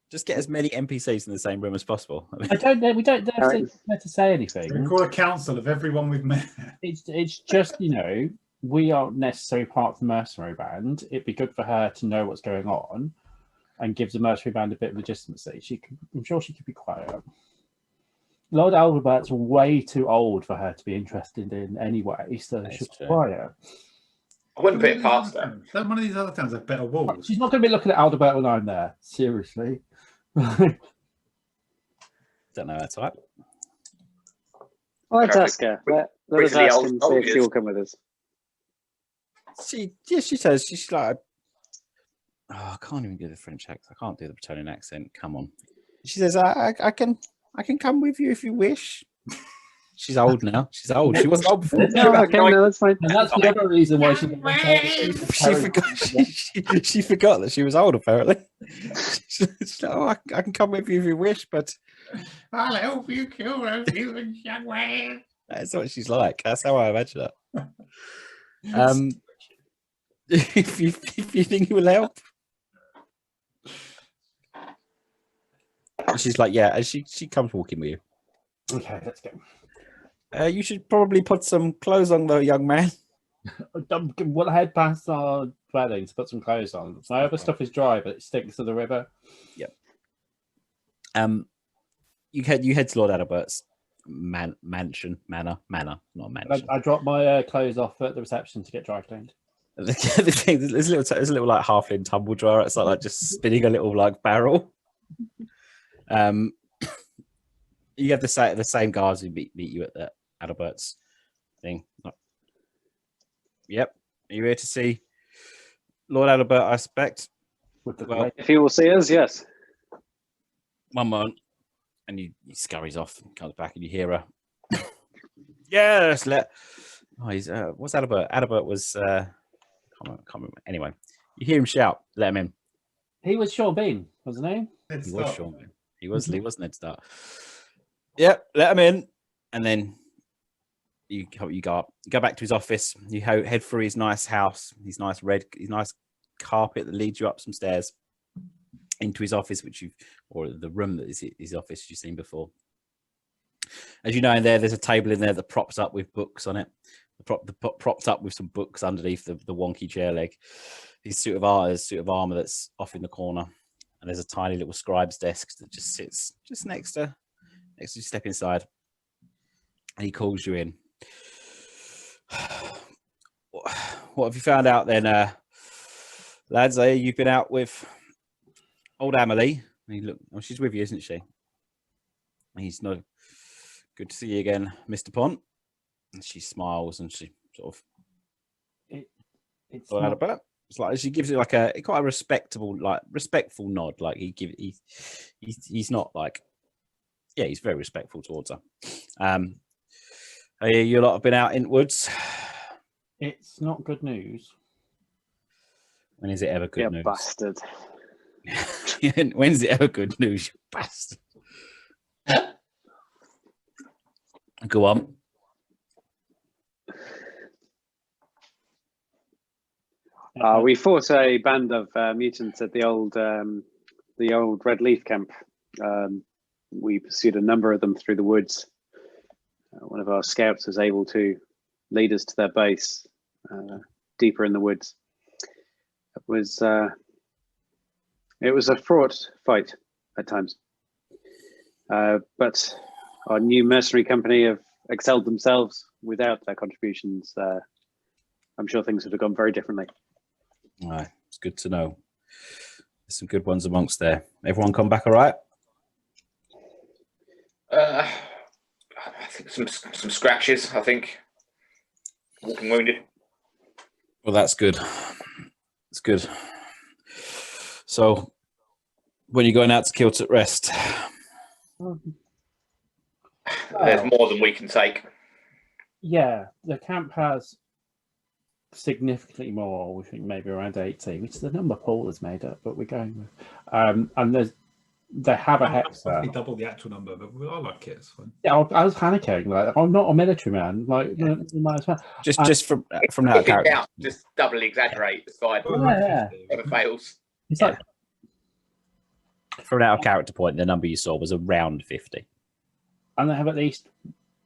just get as many NPCs in the same room as possible. I mean, I don't know. We don't have to say We anything. call a council of everyone we've met. It's just, we aren't necessarily part of the mercenary band. It'd be good for her to know what's going on and gives the mercenary band a bit of legitimacy. I'm sure she could be quiet. Lord Albert's way too old for her to be interested in anyway, so That's she'll be true. quiet. I wouldn't put it past her. Don't one of these other towns have better walls? She's not going to be looking at Aldebert when I'm there. Seriously. don't know her type. Let's ask her. Let us Grizzly ask old and see if soldiers. she will come with us. She says she's like, oh, I can't even do the French accent. I can't do the Bretonian accent. Come on. She says, I can come with you if you wish. She's old now. She's old. She wasn't old before. No, okay, no, that's fine. And that's the other reason why she She forgot that she was old, apparently. She's like, oh, I can come with you if you wish, but I'll help you kill those humans, young man. that's what she's like. That's how I imagine her. If you think it will help. She's like, yeah, and she comes walking with you. Okay, let's go. You should probably put some clothes on, though, young man. We'll head past our dwelling to put some clothes on. My other stuff is dry, but it sticks to the river. You head to Lord Adalbert's manor, not a mansion. I dropped my clothes off at the reception to get dry cleaned. The thing, there's a little like halfling tumble dryer. It's like just spinning a little like barrel. You have the same guards who meet you at the Adalbert's thing. Yep. Are you here to see Lord Adalbert, I expect? Well, If he will see us, yes. One moment. And he scurries off and comes back and you hear her. Yes, he's what's Adalbert? Adalbert was can't remember. Anyway, you hear him shout, let him in. he was Sean Bean, wasn't he? He was Sean Bean. He was Ned Stark. Yep, let him in. And then you go back to his office. You head through his nice house, his nice carpet that leads you up some stairs into his office, or the room that is his office you've seen before. As you know, in there's a table in there that props up with books on it. Propped up with some books underneath the wonky chair leg. His suit of armor that's off in the corner, and there's a tiny little scribe's desk that just sits just next to you. Step inside, and he calls you in. What have you found out then, lads? You've been out with old Amelie. She's with you, isn't she? He's no good to see you again, Mr. Pont. And she smiles and she sort of it's like she gives it like a quite a respectful nod. Like he's not like, yeah, he's very respectful towards her. You lot have been out in woods. It's not good news. When is it ever good You news? bastard. When's it ever good news, you bastard? Go on. We fought a band of mutants at the old Red Leaf camp. We pursued a number of them through the woods. One of our scouts was able to lead us to their base deeper in the woods. It was a fraught fight at times, but our new mercenary company have excelled themselves. Without their contributions, I'm sure things would have gone very differently. Right, it's good to know. There's some good ones amongst there. Everyone come back all right? I think some scratches. I think walking wounded. Well, that's good. It's good. So, when are you going out to Kilt at Rest? There's more than we can take. Yeah, the camp has significantly more. We think maybe around 80, which is the number Paul has made up, but we're going with. And they have a hexa. Double the actual number, but I like it. It's fine. Yeah, I was panicking. Like, I'm not a military man. Like, you might as well. Just from that If in character. doubt, just doubly exaggerate. It's fine. Yeah. Never fails. It's like, From an out of character point, the number you saw was around 50. and they have at least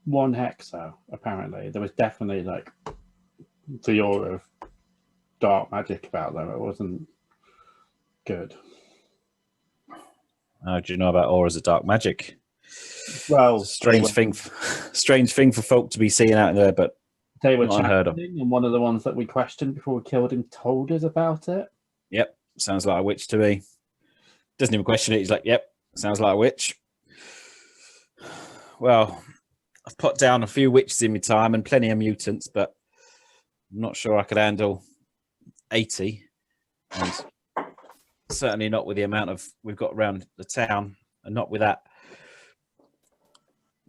one hexa. Apparently, there was definitely like the aura of dark magic about them. It wasn't good. How do you know about auras of dark magic? Well, Strange thing for folk to be seeing out there, but they were not unheard of. chatting, and one of the ones that we questioned before we killed him told us about it. Yep, sounds like a witch to me. Doesn't even question it. He's like, yep, sounds like a witch. Well, I've put down a few witches in my time and plenty of mutants, but I'm not sure I could handle 80. And certainly not with the amount of we've got around the town, and not with that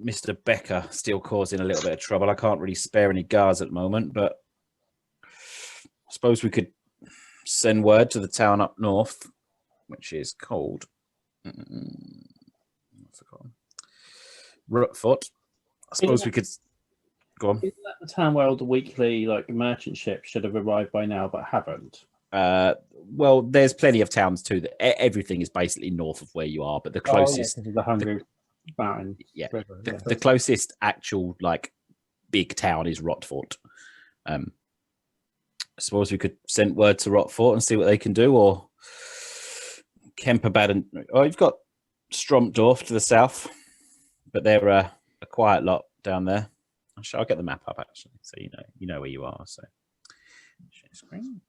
Mr. Becker still causing a little bit of trouble. I can't really spare any guards at the moment, but I suppose we could send word to the town up north, which is called Rootfoot. I suppose we could go on. Isn't that the town where all the weekly like merchant ships should have arrived by now but haven't? Well, there's plenty of towns too. That everything is basically north of where you are, but the closest, the Hungry Mountain. yeah, River, the closest actual like big town is Rotfort. I suppose we could send word to Rotfort and see what they can do, or Kemperbad and you've got Stromdorf to the south, but they're a quiet lot down there. I'll get the map up actually, so you know where you are. So share screen.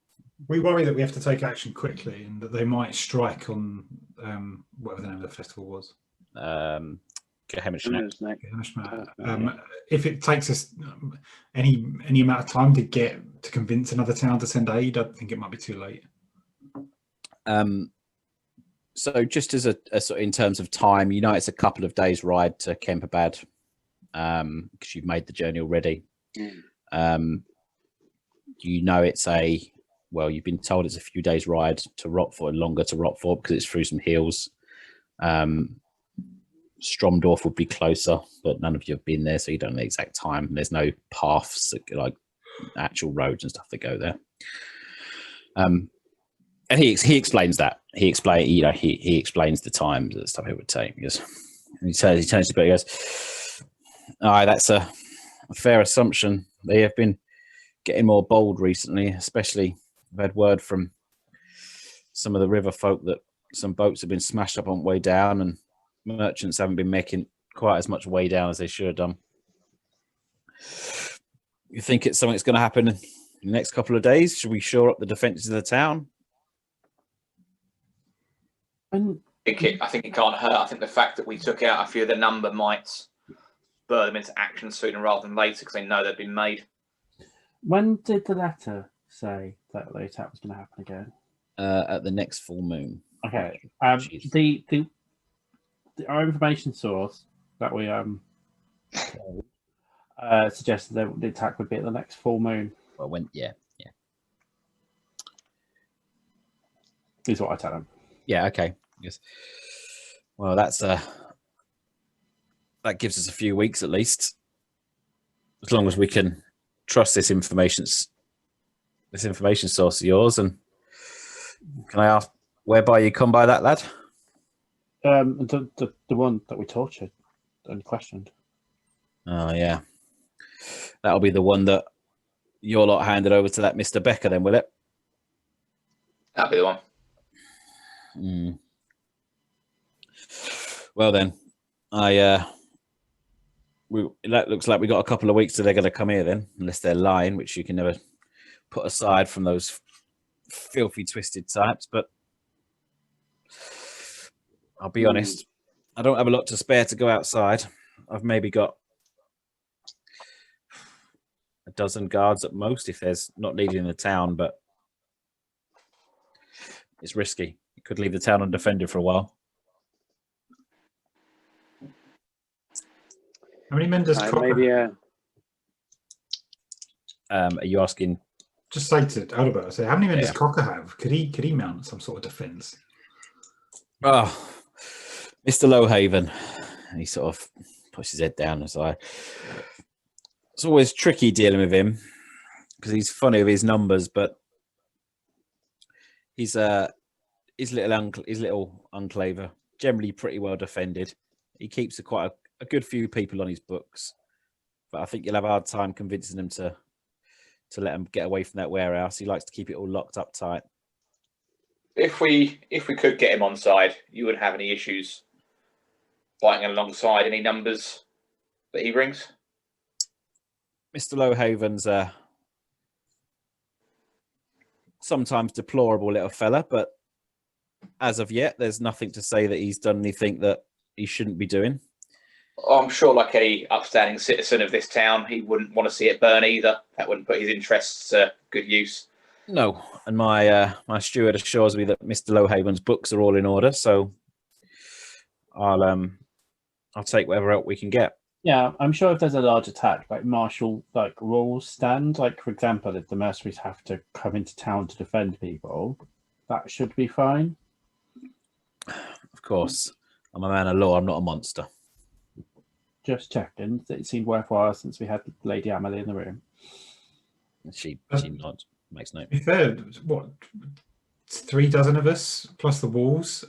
We worry that we have to take action quickly and that they might strike on whatever the name of the festival was. If it takes us any amount of time to convince another town to send aid, I think it might be too late. So just as a sort of in terms of time, it's a couple of days ride to Kemperbad, because you've made the journey already. You've been told it's a few days ride to Rotfort and longer to Rotfort because it's through some hills. Stromdorf would be closer, but none of you have been there, so you don't know the exact time. There's no paths, like actual roads and stuff that go there. And he explains that. He explains the times and stuff it would take. He turns to Bill, he goes, "Aye, that's a fair assumption. They have been getting more bold recently, especially I've had word from some of the river folk that some boats have been smashed up on the way down, and merchants haven't been making quite as much way down as they should have done." You think it's something that's going to happen in the next couple of days? Should we shore up the defences of the town? I think it can't hurt. I think the fact that we took out a few of the number might spur them into action sooner rather than later because they know they've been made. When did the letter say that the attack was going to happen again? At the next full moon. Okay. Our information source that we suggested that the attack would be at the next full moon. Well, yeah. is what I tell them. Yeah. Okay. Yes. Well, that gives us a few weeks at least, as long as we can trust this information source of yours. And can I ask whereby you come by that, lad? The one that we tortured and questioned. Oh yeah, that'll be the one that your lot handed over to that Mr. Becker, then, will it? That'll be the one. Well then, that looks like we got a couple of weeks till they're going to come here then, unless they're lying, which you can never put aside from those filthy, twisted types. But I'll be honest, I don't have a lot to spare to go outside. I've maybe got a dozen guards at most if there's not needed in the town, but it's risky. You could leave the town undefended for a while. How many men does Crocker have? Are you asking? Just say to Albert, how many men does Crocker have? Could he mount some sort of defence? Oh, Mr. Lowhaven. He sort of puts his head down as it's always tricky dealing with him because he's funny with his numbers, but his little enclave generally pretty well defended. He keeps quite a good few people on his books, but I think you'll have a hard time convincing them to let him get away from that warehouse. He likes to keep it all locked up tight. If we could get him on side, you wouldn't have any issues fighting alongside any numbers that he brings. Mr. Lowhaven's sometimes deplorable little fella, but as of yet, there's nothing to say that he's done anything that he shouldn't be doing. I'm sure, like any upstanding citizen of this town, he wouldn't want to see it burn either. That wouldn't put his interests to good use. No, and my steward assures me that Mr. Lowhaven's books are all in order, so I'll take whatever help we can get. Yeah, I'm sure if there's a large attack, like martial rules stand, like for example, if the mercenaries have to come into town to defend people, that should be fine. Of course, I'm a man of law. I'm not a monster. Just checking. It seemed worthwhile since we had Lady Amelie in the room. She nods, makes note. If there, what, 3 dozen of us plus the walls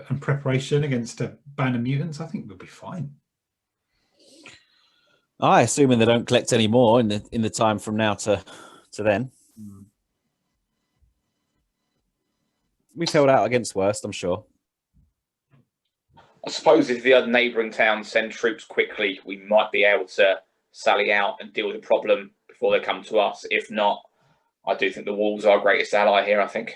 and preparation against a band of mutants, I think we'll be fine. Assuming they don't collect any more in the time from now to then. We've held out against worst, I'm sure. I suppose if the other neighbouring towns send troops quickly, we might be able to sally out and deal with the problem before they come to us. If not, I do think the walls are our greatest ally here, I think.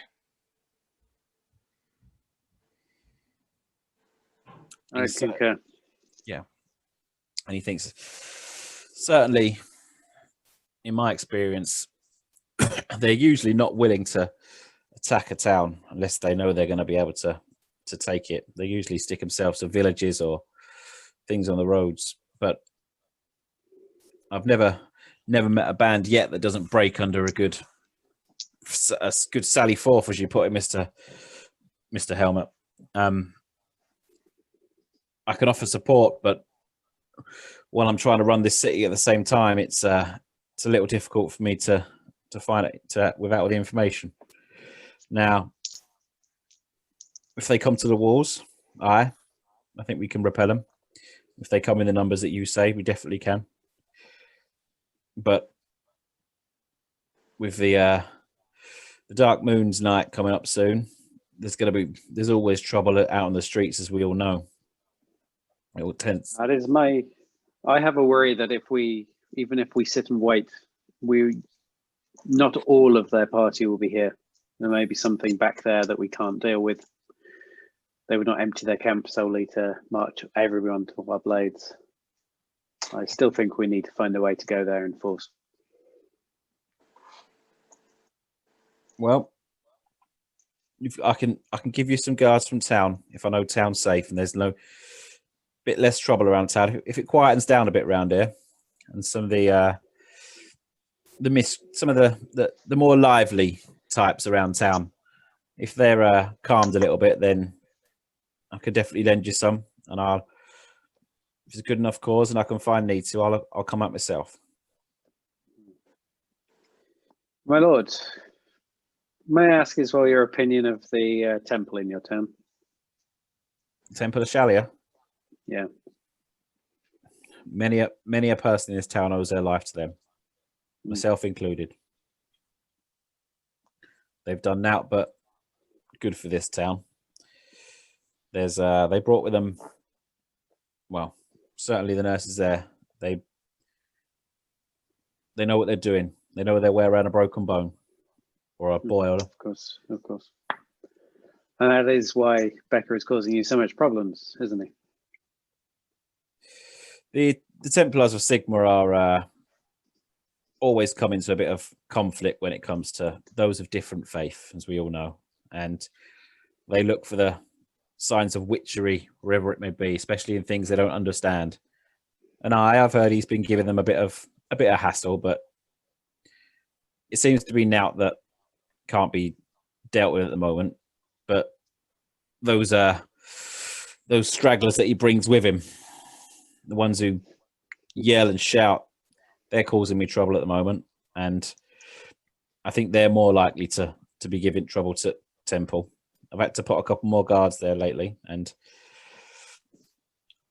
I concur. Yeah. And he thinks, certainly, in my experience, they're usually not willing to attack a town unless they know they're going to be able to take it. They usually stick themselves to villages or things on the roads. But I've never met a band yet that doesn't break under a good sally forth, as you put it, Mr. Helmet. I can offer support, but while I'm trying to run this city at the same time, it's a little difficult for me to find it without all the information. Now, if they come to the walls, I think we can repel them. If they come in the numbers that you say, we definitely can. But with the Dark Moon's night coming up soon, there's always trouble out on the streets, as we all know. It will tense. That is I have a worry that even if we sit and wait, not all of their party will be here. There may be something back there that we can't deal with. They would not empty their camp solely to march everyone to our blades. I still think we need to find a way to go there in force. Well, I can give you some guards from town if I know town's safe and there's no bit less trouble around town. If it quietens down a bit around here, and some of the more lively types around town if they're calmed a little bit, then I could definitely lend you some, and if it's a good enough cause and I can find need to, I'll come up myself. My lord, may I ask as well your opinion of the temple in your town? Temple of Shalia. Yeah. Many a person in this town owes their life to them, myself included. They've done naught but good for this town. There's they brought with them, well, certainly the nurses there. They know what they're doing. They know they wear around a broken bone or a boil. Of course. And that is why Becker is causing you so much problems, isn't he? The Templars of Sigma are always come into a bit of conflict when it comes to those of different faith, as we all know, and they look for the signs of witchery wherever it may be, especially in things they don't understand. And I've heard he's been giving them a bit of hassle, but it seems to be naught that can't be dealt with at the moment. But those stragglers that he brings with him, the ones who yell and shout, they're causing me trouble at the moment, and I think they're more likely to be giving trouble to Temple. I've had to put a couple more guards there lately, and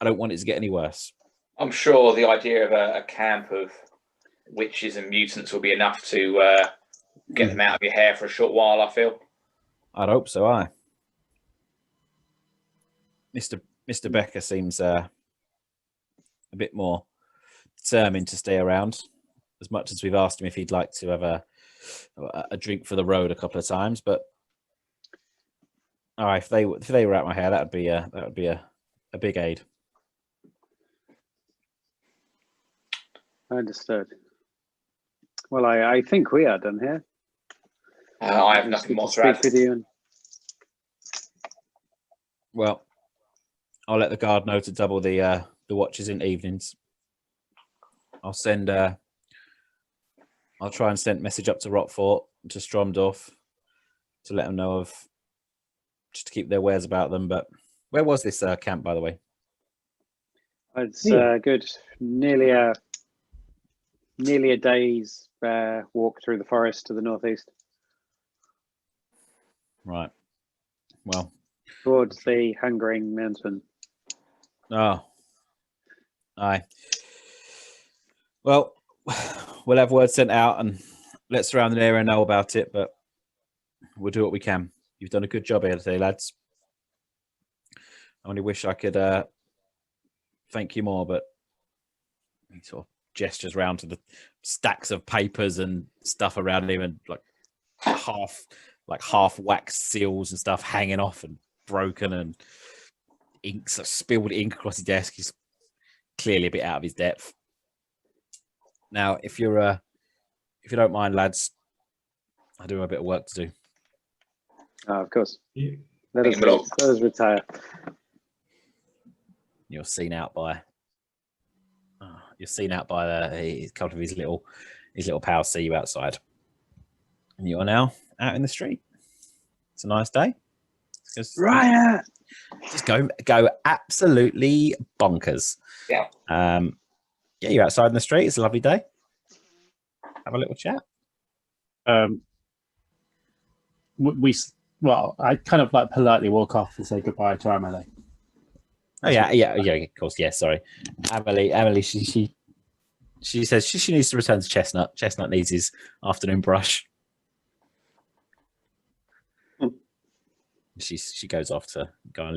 I don't want it to get any worse. I'm sure the idea of a camp of witches and mutants will be enough to get them out of your hair for a short while, I feel. I'd hope so, Mr. Becker seems a bit more determined to stay around, as much as we've asked him if he'd like to have a drink for the road a couple of times. But if they were out my hair, that would be a big aid. Understood. Well, I think we are done here. I have nothing more to add. With you. Well, I'll let the guard know to double the watches in evenings. I'll try and send a message up to Rockfort, to Stromdorf, to let them know of, just to keep their wares about them. But where was this camp, by the way? It's good. Nearly a day's walk through the forest to the northeast. Right. Well, towards the Hungering Mountain. Oh. Aye. Well, we'll have word sent out and let surrounding area know about it, but we'll do what we can. You've done a good job here today, lads. I only wish I could thank you more, but he sort of gestures around to the stacks of papers and stuff around him, and like half waxed seals and stuff hanging off and broken, and spilled ink across his desk. He's clearly a bit out of his depth. Now, if you don't mind, lads, I do have a bit of work to do. Oh, of course. Yeah. Let us retire. You're seen out by a couple of his little pals see you outside, and you are now out in the street. It's a nice day. Riot! Just go absolutely bonkers. Yeah. Yeah, you're outside in the street. It's a lovely day. Have a little chat. I kind of like politely walk off and say goodbye to Emily. Oh yeah, of course. Yeah, sorry. Emily, she says she needs to return to Chestnut. Chestnut needs his afternoon brush. She goes off to go and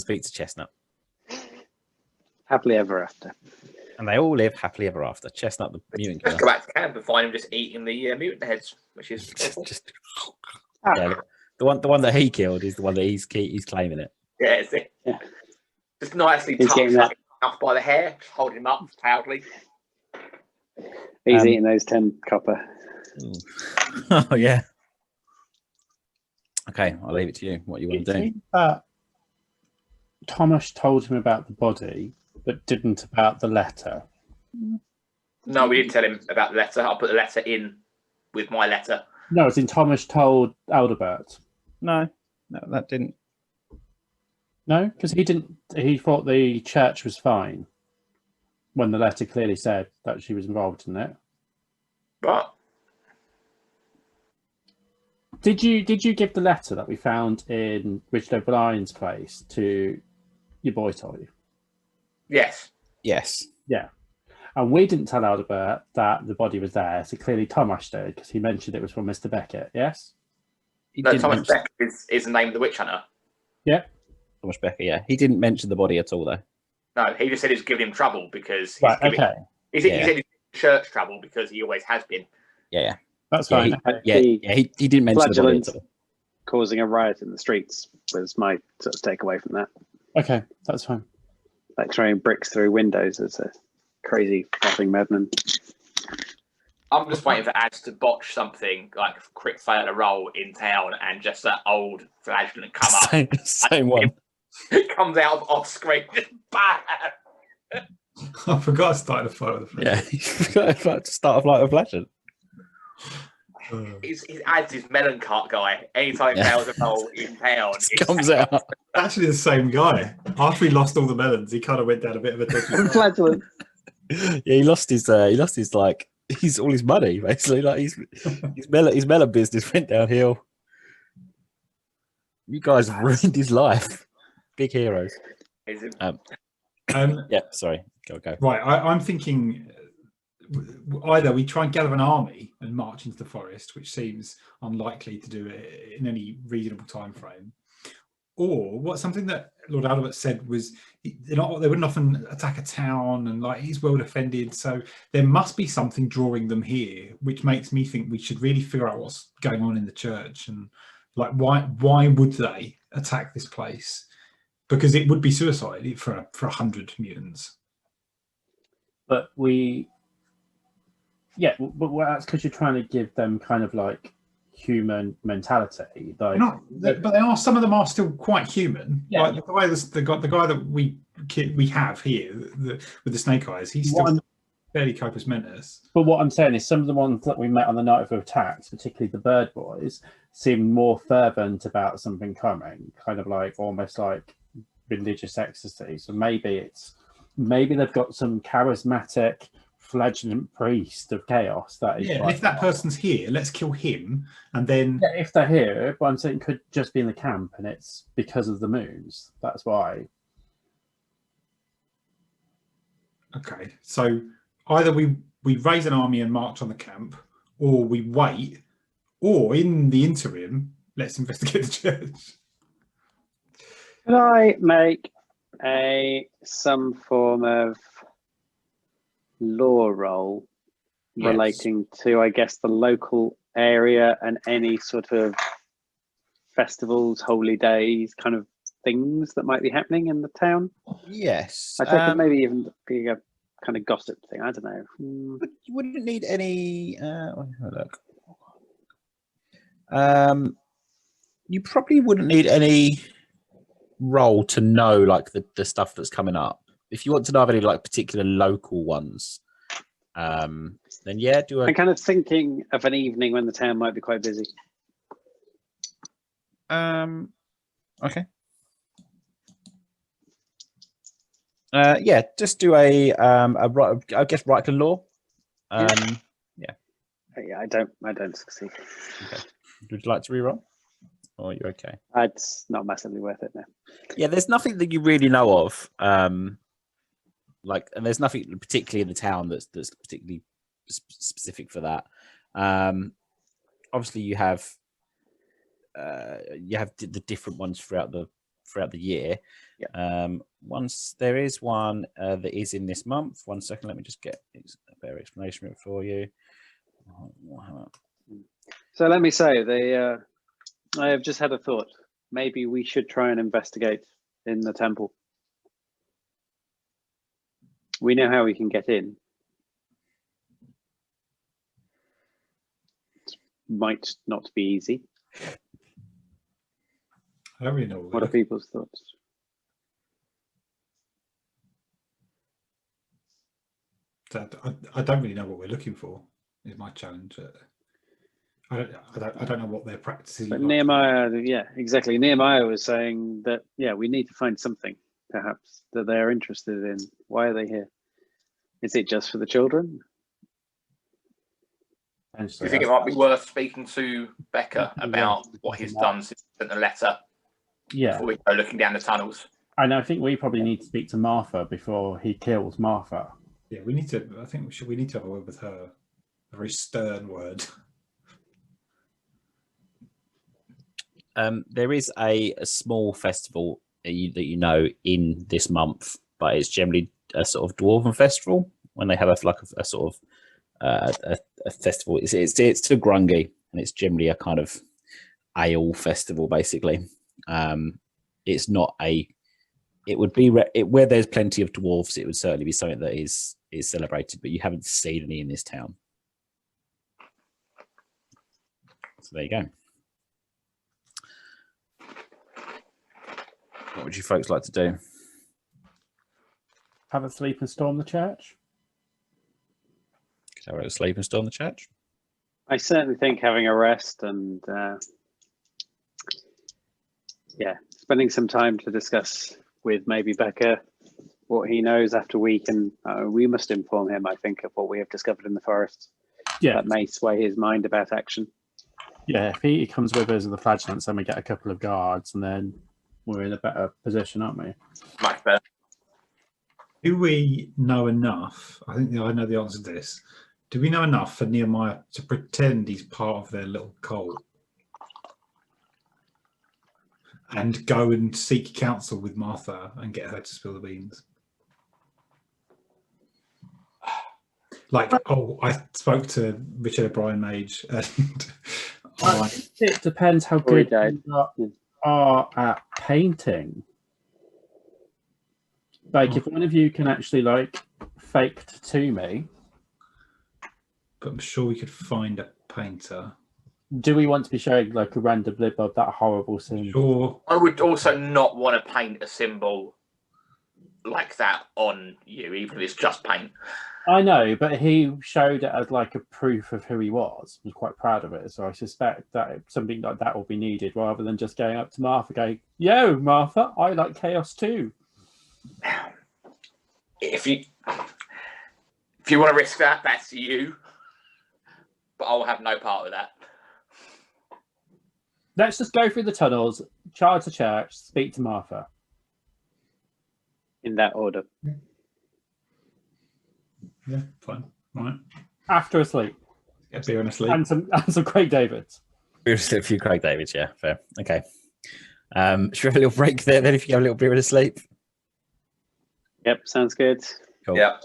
speak to Chestnut. Happily ever after. And they all live happily ever after. Chestnut, the mutant killer. Go back to camp and find him just eating the mutant heads, which is just yeah, the one that he killed is the one that he's claiming it. Yeah, it's it. Yeah. Just nicely tucked up by the hair, just holding him up proudly. He's eating those 10 copper. Oh yeah. Okay, I'll leave it to you. What you want to do? Thomas told him about the body, but didn't about the letter. No, we didn't tell him about the letter. I'll put the letter in with my letter. No, it's in Thomas told Aldebert. No, that didn't. No, because he didn't. He thought the church was fine when the letter clearly said that she was involved in it. But Did you give the letter that we found in Richard O'Brien's place to your boy Toy? yes, Yes. Yeah. And we didn't tell Aldebert that the body was there, so clearly Thomas did, because he mentioned it was from Mr. Beckett, yes? He no, didn't Thomas mention Beck is the name of the witch hunter. Yeah. Thomas Becker. Yeah, he didn't mention the body at all, though. No, he just said it's giving him trouble because he's Right, giving. okay. He said he's church trouble because he always has been. Yeah. That's Yeah, fine. he didn't mention the body Flagellant at all. causing a riot in the streets was my sort of takeaway from that. Okay, that's fine. Like throwing bricks through windows as a crazy fucking madman. I'm just waiting for ads to botch something like quick fail to roll in town and just that old flagellant come up. Same one. It comes out off screen. Just bam! I forgot I started a fight with a friend. Yeah, he forgot to start a flight of Flagellant. His ads is melon cart guy. Anytime he fails a roll in town, It comes out. Actually, the same guy. After he lost all the melons, he kind of went down a bit of a dodgy path. Flagellant. Yeah, he lost his like he's all his money basically. Like his melon business went downhill. You guys have ruined his life. Big heroes. Yeah, sorry. Go. Right, I'm thinking either we try and gather an army and march into the forest, which seems unlikely to do it in any reasonable time frame, or something that Lord Albert said was they wouldn't often attack a town, and like he's well defended, so there must be something drawing them here, which makes me think we should really figure out what's going on in the church and like why would they attack this place? Because it would be suicide for 100 mutants. But that's because you're trying to give them kind of like human mentality. Like, but some of them are still quite human. Yeah. Like the guy that we have here with the snake eyes, he's still fairly Copus Mentis. But what I'm saying is some of the ones that we met on the night of the attacks, particularly the bird boys, seem more fervent about something coming, kind of like almost like religious ecstasy. So maybe they've got some charismatic flagellant priest of chaos that is. Yeah, and if that person's here, let's kill him, and then if they're here, but I'm saying it could just be in the camp, and it's because of the moons. That's why. Okay, so either we raise an army and march on the camp, or we wait, or in the interim, let's investigate the church. Could I make some form of law roll relating to, I guess, the local area and any sort of festivals, holy days, kind of things that might be happening in the town? Yes. I think it maybe even be a kind of gossip thing. I don't know. But you wouldn't need any. Look. You probably wouldn't need any role to know like the stuff that's coming up. If you want to know of any like particular local ones, then yeah, I'm kind of thinking of an evening when the town might be quite busy. Okay. Yeah, just do a I guess right to law. Yeah, I don't succeed. Okay. Would you like to reroll? Or are you okay? It's not massively worth it now. Yeah, there's nothing that you really know of. Like, and there's nothing particularly in the town that's particularly specific for that. Obviously, you have the different ones throughout the year. Yeah. Once there is one that is in this month. 1 second, let me just get a better explanation for you. So let me say, I have just had a thought. Maybe we should try and investigate in the temple. We know how we can get in. It might not be easy. I don't really know. What are people's thoughts? I don't really know what we're looking for, is my challenge. I don't know what their practices. But look like. Nehemiah, yeah, exactly. Nehemiah was saying that, yeah, we need to find something, perhaps, that they're interested in. Why are they here? Is it just for the children? Do you think it might be worth speaking to Becca about what he's done since he sent the letter? Yeah. Before we go looking down the tunnels. And I think we probably need to speak to Martha before he kills Martha. Yeah, we need to. I think we need to have a word with her. A very stern word. There is a small festival that you know in this month, but it's generally a sort of dwarven festival when they have a sort of a festival. It's to Grungy, and it's generally a kind of ale festival, basically. It's not a. It would be where there's plenty of dwarves. It would certainly be something that is celebrated, but you haven't seen any in this town. So there you go. What would you folks like to do? Have a sleep and storm the church? Have a sleep and storm the church? I certainly think having a rest and, spending some time to discuss with maybe Becca what he knows after we must inform him, I think, of what we have discovered in the forest. Yeah. That may sway his mind about action. Yeah, if he comes with us in the flagellants, then we get a couple of guards, and then we're in a better position, aren't we? Much better. Do we know enough? I think I know the answer to this. Do we know enough for Nehemiah to pretend he's part of their little cult and go and seek counsel with Martha and get her to spill the beans? Like, I spoke to Richard O'Brien Mage, and it depends how good you are at painting. Like, if one of you can actually fake tattoo me. But I'm sure we could find a painter. Do we want to be showing a random blip of that horrible scene? Sure. I would also not want to paint a symbol like that on you, even if it's just paint. I know, but he showed it as a proof of who he was. He was quite proud of it, so I suspect that something like that will be needed rather than just going up to Martha going, "Yo, Martha, I like chaos too." If you want to risk that, that's you. But I'll have no part of that. Let's just go through the tunnels, charge the church, speak to Martha. In that order. Yeah, fine. Right. After a sleep. Get beer and a sleep. And some Craig Davids. A few Craig Davids, yeah, fair. Okay. Should we have a little break there then if you have a little beer and a sleep? Yep, sounds good. Cool. Yeah.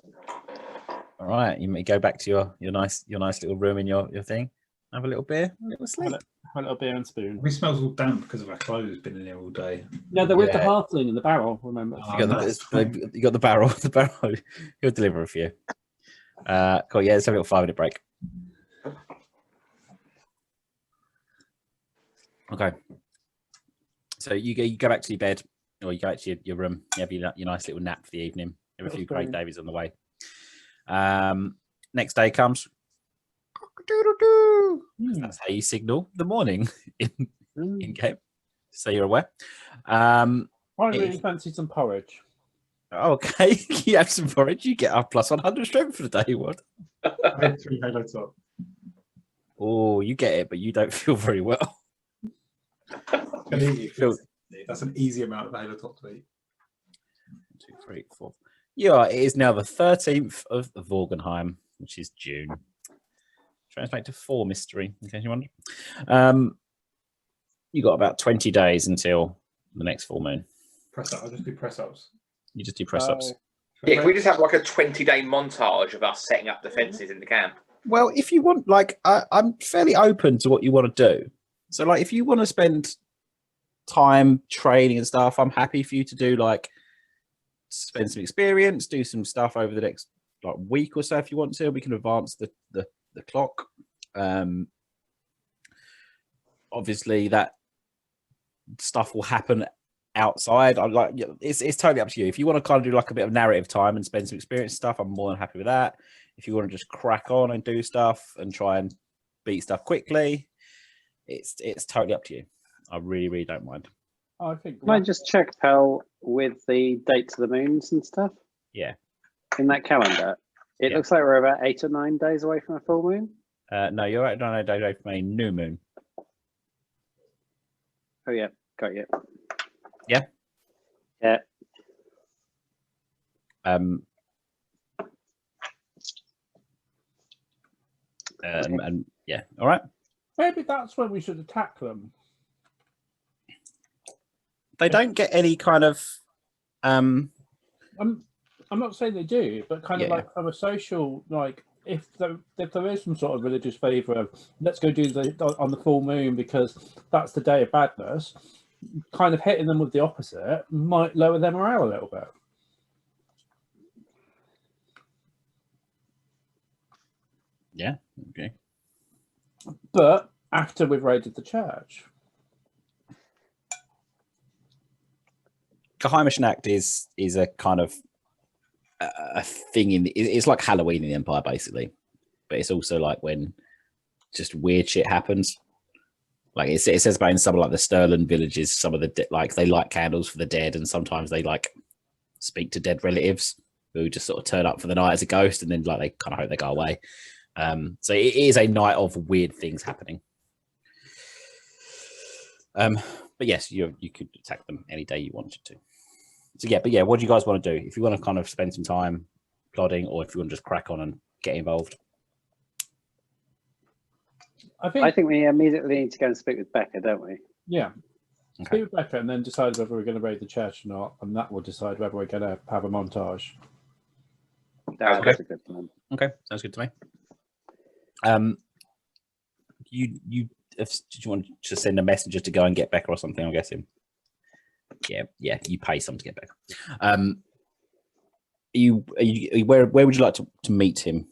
All right, you may go back to your nice little room in your thing. Have a little beer, a little sleep. Have a little beer and spoon. We smells all damp because of our clothes been in here all day. No, they're with the halfling in the barrel, remember? You got the barrel. The barrel. He'll deliver a few. Cool. Yeah, let's have a little 5-minute break. Okay. So you go back to your bed, or you go back to your room. You have your nice little nap for the evening. You have a few Craig Davies on the way. Next day comes. That's how you signal the morning in game. So you're aware. I really fancy some porridge. Okay, you have some porridge. You get up plus 100 strength for the day. What? I had 3 Halo top. Oh, you get it, but you don't feel very well. That's an easy amount of Halo top to eat. 1, 2, 3, 4. Yeah, it is now the 13th of Vorgenheim, which is June. Translate to 4 mystery, in case you wonder. You got about 20 days until the next full moon. Press up. I'll just do press ups. You just do press ups. Yeah, can we just have a 20-day montage of us setting up defences in the camp? Well, if you want, I'm fairly open to what you want to do. So, if you want to spend time training and stuff, I'm happy for you to do spend some experience, do some stuff over the next week or so if you want to. We can advance the clock. Obviously, that stuff will happen outside. It's totally up to you. If you want to kind of do a bit of narrative time and spend some experience stuff, I'm more than happy with that. If you want to just crack on and do stuff and try and beat stuff quickly, It's totally up to you. I really don't mind. I think. Can I just check, Pal, with the dates of the moons and stuff? Yeah. In that calendar, it looks like we're about 8 or 9 days away from a full moon. No, you're right. No, away from a new moon. Oh yeah, got you. Yeah. Yeah. And yeah, all right. Maybe that's when we should attack them. They don't get any kind of. I'm not saying they do, but kind of Yeah. like from a social, like if there is some sort of religious favour of let's go do on the full moon because that's the day of badness, kind of hitting them with the opposite might lower their morale a little bit. Yeah. Okay. But after we've raided the church. Geheimischen Act is a kind of a thing it's like Halloween in the Empire basically, but it's also like when just weird shit happens. Like it says about in some of like the Sterling villages, some of the like they light candles for the dead, and sometimes they like speak to dead relatives who just sort of turn up for the night as a ghost, and then like they kind of hope they go away. So it is a night of weird things happening. But yes, you could attack them any day you wanted to. So yeah, but yeah, what do you guys want to do? If you want to kind of spend some time plodding, or if you want to just crack on and get involved? I think we immediately need to go and speak with Becca, don't we? Yeah. Okay. Speak with Becca and then decide whether we're going to raid the church or not, and that will decide whether we're going to have a montage. That's a good plan. Okay, sounds good to me. Did you want to send a messenger to go and get Becca or something? I'm guessing. Yeah. You pay someone to get Becca. Where would you like to meet him?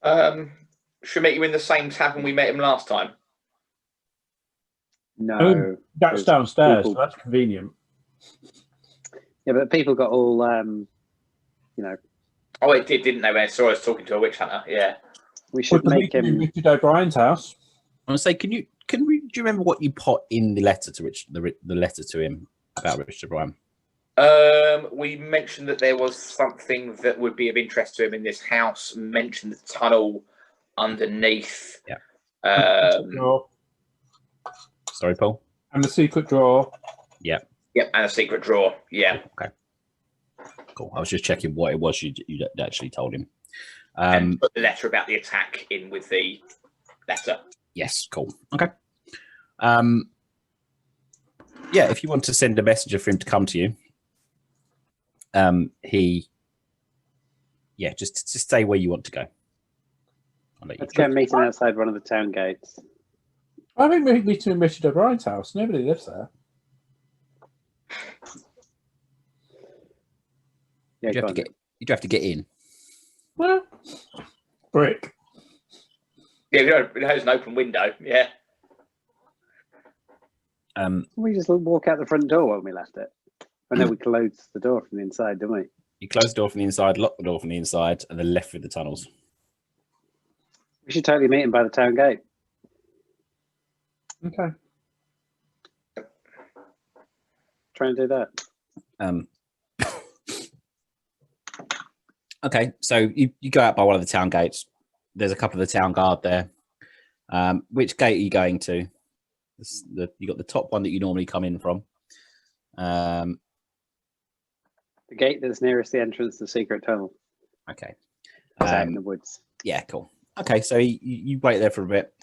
Should we meet him in the same tavern we met him last time? No, that's downstairs. People... So that's convenient. Yeah, but people got all, Oh, it did, didn't they? When I saw us talking to a witch hunter. Yeah. We should make him in Richard O'Brien's house. I want to say, do you remember what you put in the letter to the letter to him about Richard O'Brien? We mentioned that there was something that would be of interest to him in this house. Mentioned the tunnel underneath. Yeah. Sorry, Paul. And the secret drawer. Yeah. Yep, and a secret drawer. Yeah. Okay. Cool. I was just checking what it was you actually told him. And put the letter about the attack in with the letter. Yes. Cool. Okay. Yeah. If you want to send a messenger for him to come to you, just say where you want to go. Let's go meet him outside one of the town gates. I think we meet him in Richard O'Brien's house. Nobody lives there. Yeah, you have to get in. Well, brick. Yeah, it has an open window. Yeah. We just walk out the front door when we left it. I know we closed the door from the inside, didn't we? You close the door from the inside, lock the door from the inside, and then left through the tunnels. We should totally meet him by the town gate. Okay. Try and do that. Okay, so you go out by one of the town gates. There's a couple of the town guard there. Which gate are you going to? You got the top one that you normally come in from. The gate that's nearest the entrance to the secret tunnel. Okay. In the woods. Yeah, cool. Okay, so you wait there for a bit.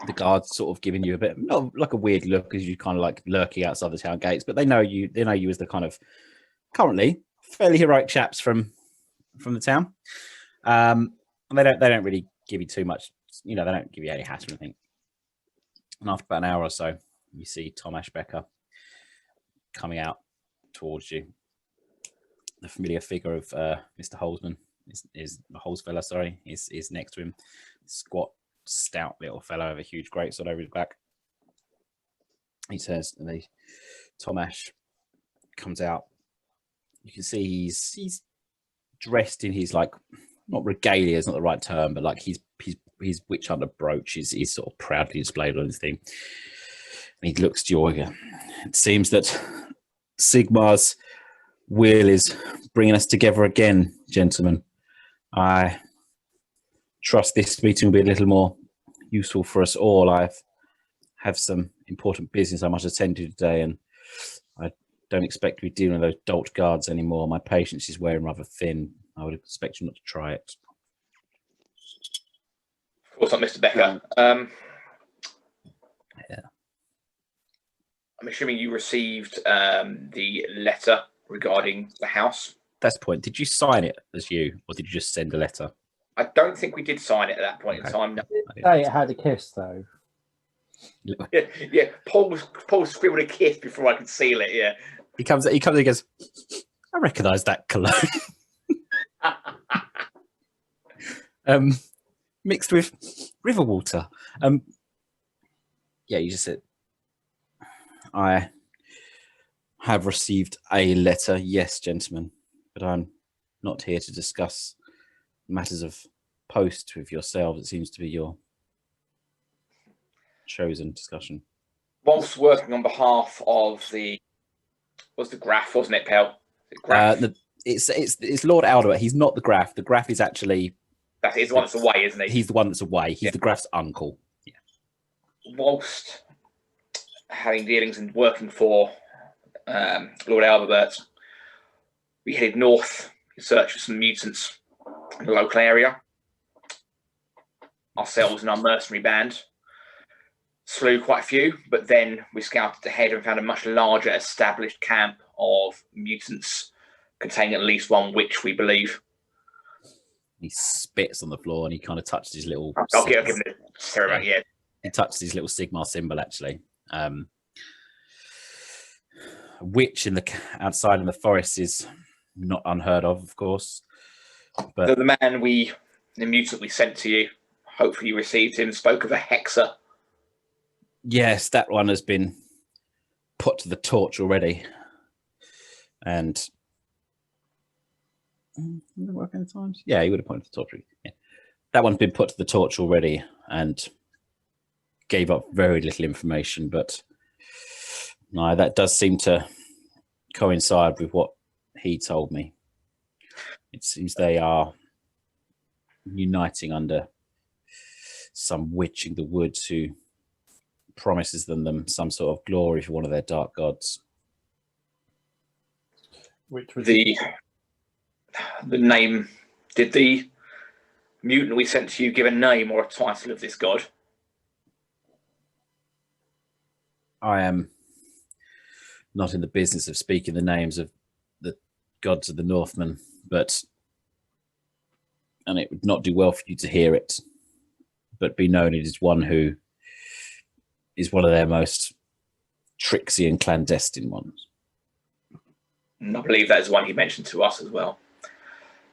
The guards sort of giving you a bit, not like a weird look, because you're kind of like lurking outside the town gates, but they know you. They know you as the kind of currently fairly heroic chaps from the town. And they don't really give you too much. They don't give you any hat or anything. And after about an hour or so, you see Tom Ashbecker coming out towards you. The familiar figure of Mr. Holzman is Holzfella, sorry, is next to him. Squat, stout little fellow with a huge greatsword over his back. He says, and Tom Ash comes out. You can see he's dressed in his, like, not regalia is not the right term, but like he's his witch hunter brooch is sort of proudly displayed on his thing. And he looks to you. It seems that Sigmar's will is bringing us together again, gentlemen. I trust this meeting will be a little more useful for us all. I have some important business I must attend to today, and I don't expect to be dealing with those dolt guards anymore. My patience is wearing rather thin. I would expect you not to try it. Of course not, Mr. Becker. Yeah. I'm assuming you received the letter regarding the house. That's the point. Did you sign it as you, or did you just send a letter? I don't think we did sign it at that point in time. No. Say it had a kiss though. Yeah. Paul scribbled a kiss before I could seal it. Yeah. He comes and he goes, I recognise that cologne. Mixed with river water. Yeah, you just said, I have received a letter. Yes, gentlemen, but I'm not here to discuss matters of post with yourselves. It seems to be your chosen discussion. Whilst working on behalf of the Graf, wasn't it, Pell? It's Lord Aldebert. He's not the Graf. The Graf is actually that is the one that's away, isn't he? He's the one that's away. He's the Graf's uncle. Yeah. Whilst having dealings and working for Lord Aldebert, we headed north in search of some mutants in the local area. Ourselves and our mercenary band slew quite a few, but then we scouted ahead and found a much larger established camp of mutants containing at least one witch, we believe. He spits on the floor and he kind of touches his little... I'll give him the ceremony, yeah. He touches his little Sigmar symbol, actually. A witch outside in the forest is not unheard of course. But the man the mutant we sent to you, hopefully you received him, spoke of a hexer. Yes, that one has been put to the torch already. And work any times? Yeah, he would have pointed to the torch. Yeah. That one's been put to the torch already and gave up very little information, but no, that does seem to coincide with what he told me. It seems they are uniting under some witch in the woods who promises them some sort of glory for one of their dark gods. Which was the name? Did the mutant we sent to you give a name or a title of this god? I am not in the business of speaking the names of the gods of the Northmen, and it would not do well for you to hear it, but be known it is one who is one of their most tricksy and clandestine ones. And I believe that is one he mentioned to us as well.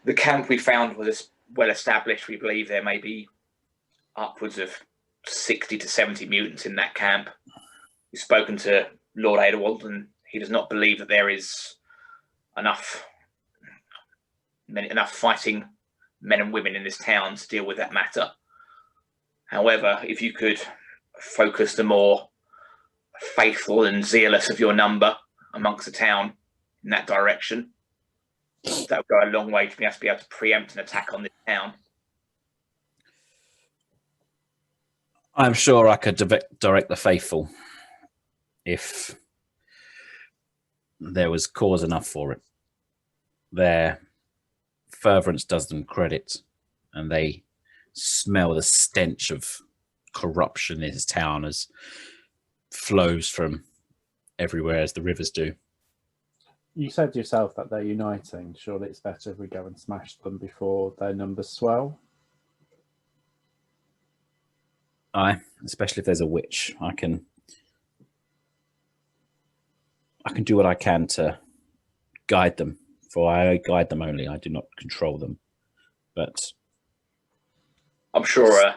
The camp we found was well established. We believe there may be upwards of 60 to 70 mutants in that camp. We've spoken to Lord Adelwald, and he does not believe that there is enough fighting men and women in this town to deal with that matter. However, if you could focus the more faithful and zealous of your number amongst the town in that direction, that would go a long way to us be able to preempt an attack on this town. I'm sure I could direct the faithful if there was cause enough for it. Their fervence does them credit, and they smell the stench of corruption in this town as flows from everywhere as the rivers do. You said yourself that they're uniting. Surely it's better if we go and smash them before their numbers swell. Aye, especially if there's a witch. I can do what I can to guide them, for I guide them only. I do not control them. But I'm sure a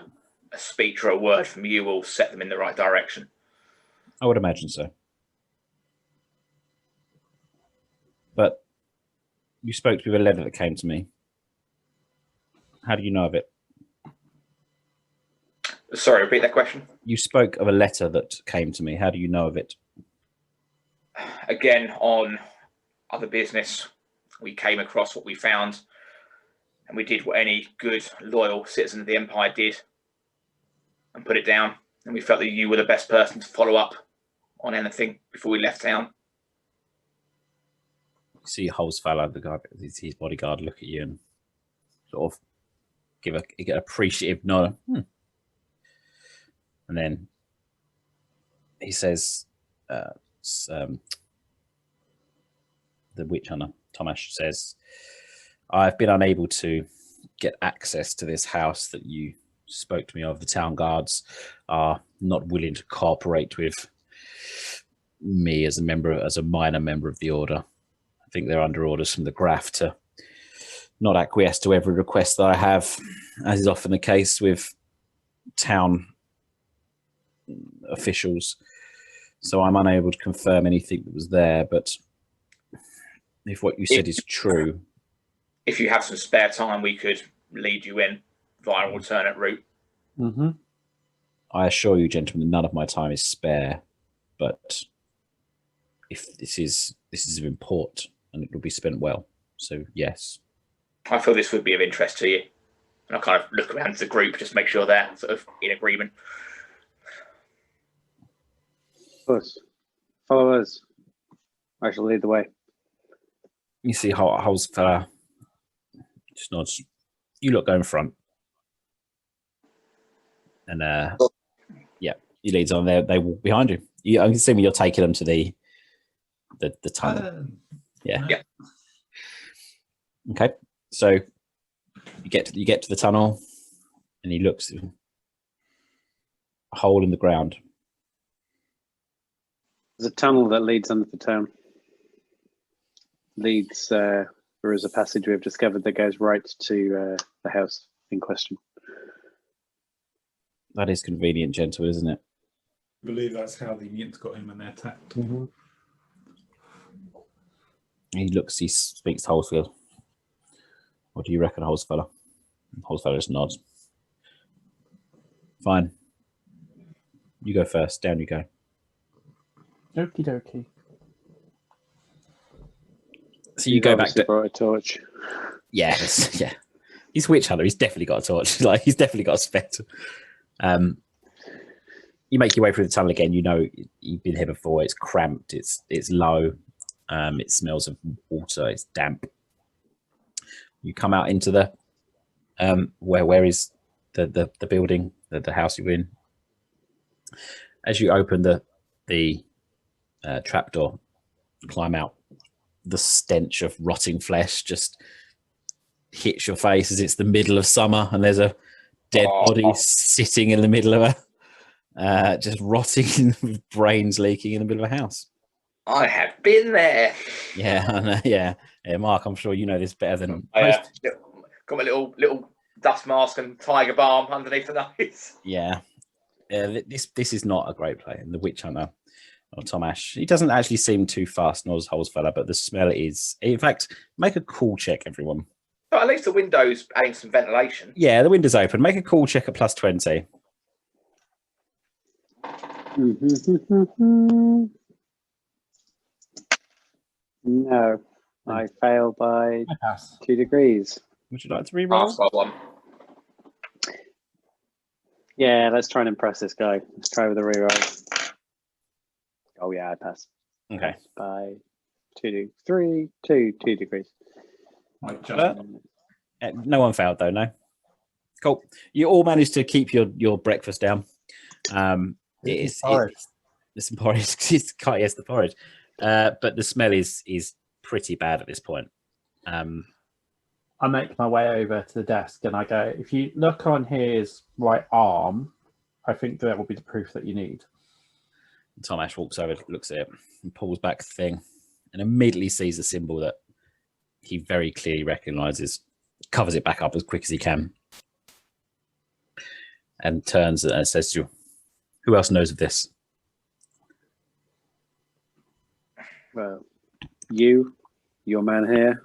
speech or a word from you will set them in the right direction. I would imagine so. But you spoke to a letter that came to me. How do you know of it? Sorry, repeat that question. You spoke of a letter that came to me. How do you know of it? Again, on other business, we came across what we found, and we did what any good, loyal citizen of the Empire did, and put it down. And we felt that you were the best person to follow up on anything before we left town. You see Holzfäller, the guy, his bodyguard, look at you and sort of give an appreciative nod. And then he says, the witch hunter, Tomasz, says, I've been unable to get access to this house that you spoke to me of. The town guards are not willing to cooperate with me as a minor member of the order. I think they're under orders from the Graf to not acquiesce to every request that I have, as is often the case with town officials. So I'm unable to confirm anything that was there, but if what you said is true. If you have some spare time, we could lead you in via an alternate route. Mm-hmm. I assure you, gentlemen, none of my time is spare, but if this is of import and it will be spent well. So yes. I feel this would be of interest to you. And I kind of look around the group, just make sure they're sort of in agreement. Of course. Follow us. I shall lead the way. You see Holzfäller just nods. You lot go in front. And yeah, he leads on there. They walk behind you. I can see when you're taking them to the tunnel. Yeah. Okay. So you get to the tunnel, and he looks a hole in the ground. There's a tunnel that leads under the town. There is a passage we've discovered that goes right to the house in question. That is convenient, gentle, isn't it? I believe that's how the mutants got him when they attacked. Mm-hmm. He speaks to Holzfäller. What do you reckon, Holzfäller? Holzfäller just nods. Fine. You go first. Down you go. Okie dokie. So you go back to... brought a torch. Yes, yeah. He's a witch hunter. He's definitely got a torch. He's definitely got a spectre. You make your way through the tunnel again. You know you've been here before. It's cramped. It's low. It smells of water. It's damp. You come out into the where is the building, the house you're in. As you open the trapdoor, climb out, the stench of rotting flesh just hits your face as it's the middle of summer and there's a dead body sitting in the middle of just rotting with brains leaking in the middle of a house. I have been there. Yeah, I know, yeah, Mark, I'm sure you know this better than most. Got my little dust mask and tiger balm underneath the nose. Yeah, this is not a great play. And the witch hunter, or Tomasz, he doesn't actually seem too fast, nor does Holzfäller, but the smell is. In fact, make a cool check, everyone. But at least the window's adding some ventilation. Yeah, the window's open. Make a cool check at +20. No, I fail by 2 degrees. Would you like to re-roll? One. Yeah, let's try and impress this guy. Let's try with a reroll. Oh yeah, I pass. Okay. By 2 degrees. No one failed though. No. Cool. You all managed to keep your breakfast down. It's some porridge. It's the porridge. But the smell is pretty bad at this point. I make my way over to the desk and I go, if you look on his right arm, I think that will be the proof that you need. Tomasz walks over, looks at it, and pulls back the thing, and immediately sees a symbol that he very clearly recognizes, covers it back up as quick as he can, and turns and says to you, who else knows of this? Well, your man here,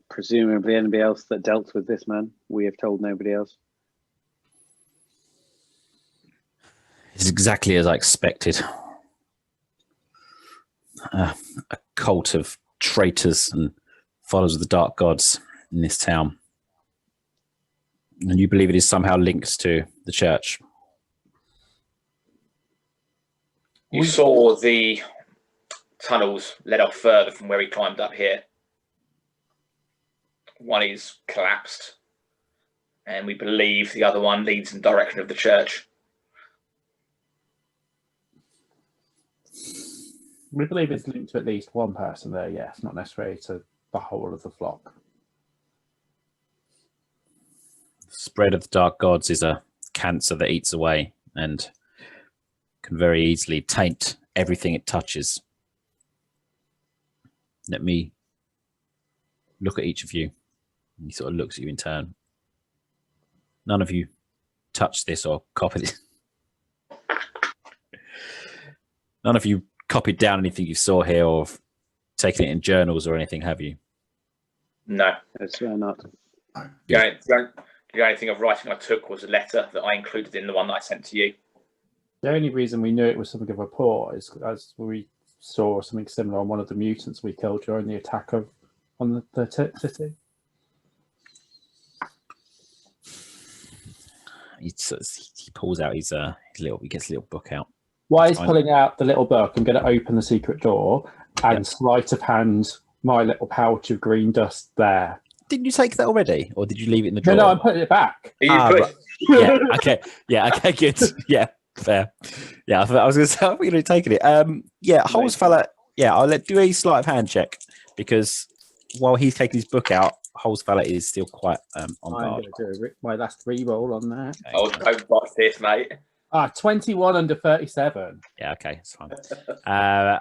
presumably anybody else that dealt with this man. We have told nobody else. exactly as I expected. A cult of traitors and followers of the dark gods in this town. And you believe it is somehow linked to the church? You saw the tunnels led off further from where he climbed up here. One is collapsed, and we believe the other one leads in the direction of the church. We believe it's linked to at least one person there, yes, not necessarily to the whole of the flock. The spread of the dark gods is a cancer that eats away and can very easily taint everything it touches. Let me look at each of you. He sort of looks at you in turn. None of you touched this or copied it. None of you copied down anything you saw here or taken it in journals or anything, have you? No. That's not. The only thing of writing I took was a letter that I included in the one that I sent to you. The only reason we knew it was something of a rapport is as we saw something similar on one of the mutants we killed during the attack on the city. He pulls out his he gets a little book out. While he's pulling out the little book, I'm going to open the secret door and sleight of hand my little pouch of green dust there. Didn't you take that already, or did you leave it in the drawer? No, I'm putting it back. Right. Yeah. Okay. Yeah. Okay. Good. Yeah. Fair. Yeah. I was going to say I thought you'd taken it. Yeah. Holes fella. Yeah. I'll do a sleight of hand check because while he's taking his book out, Holes fella is still quite on guard. I'm going to do my last re-roll on that. Okay. Oh, don't box this, mate. 21 under 37. Yeah, okay, it's fine.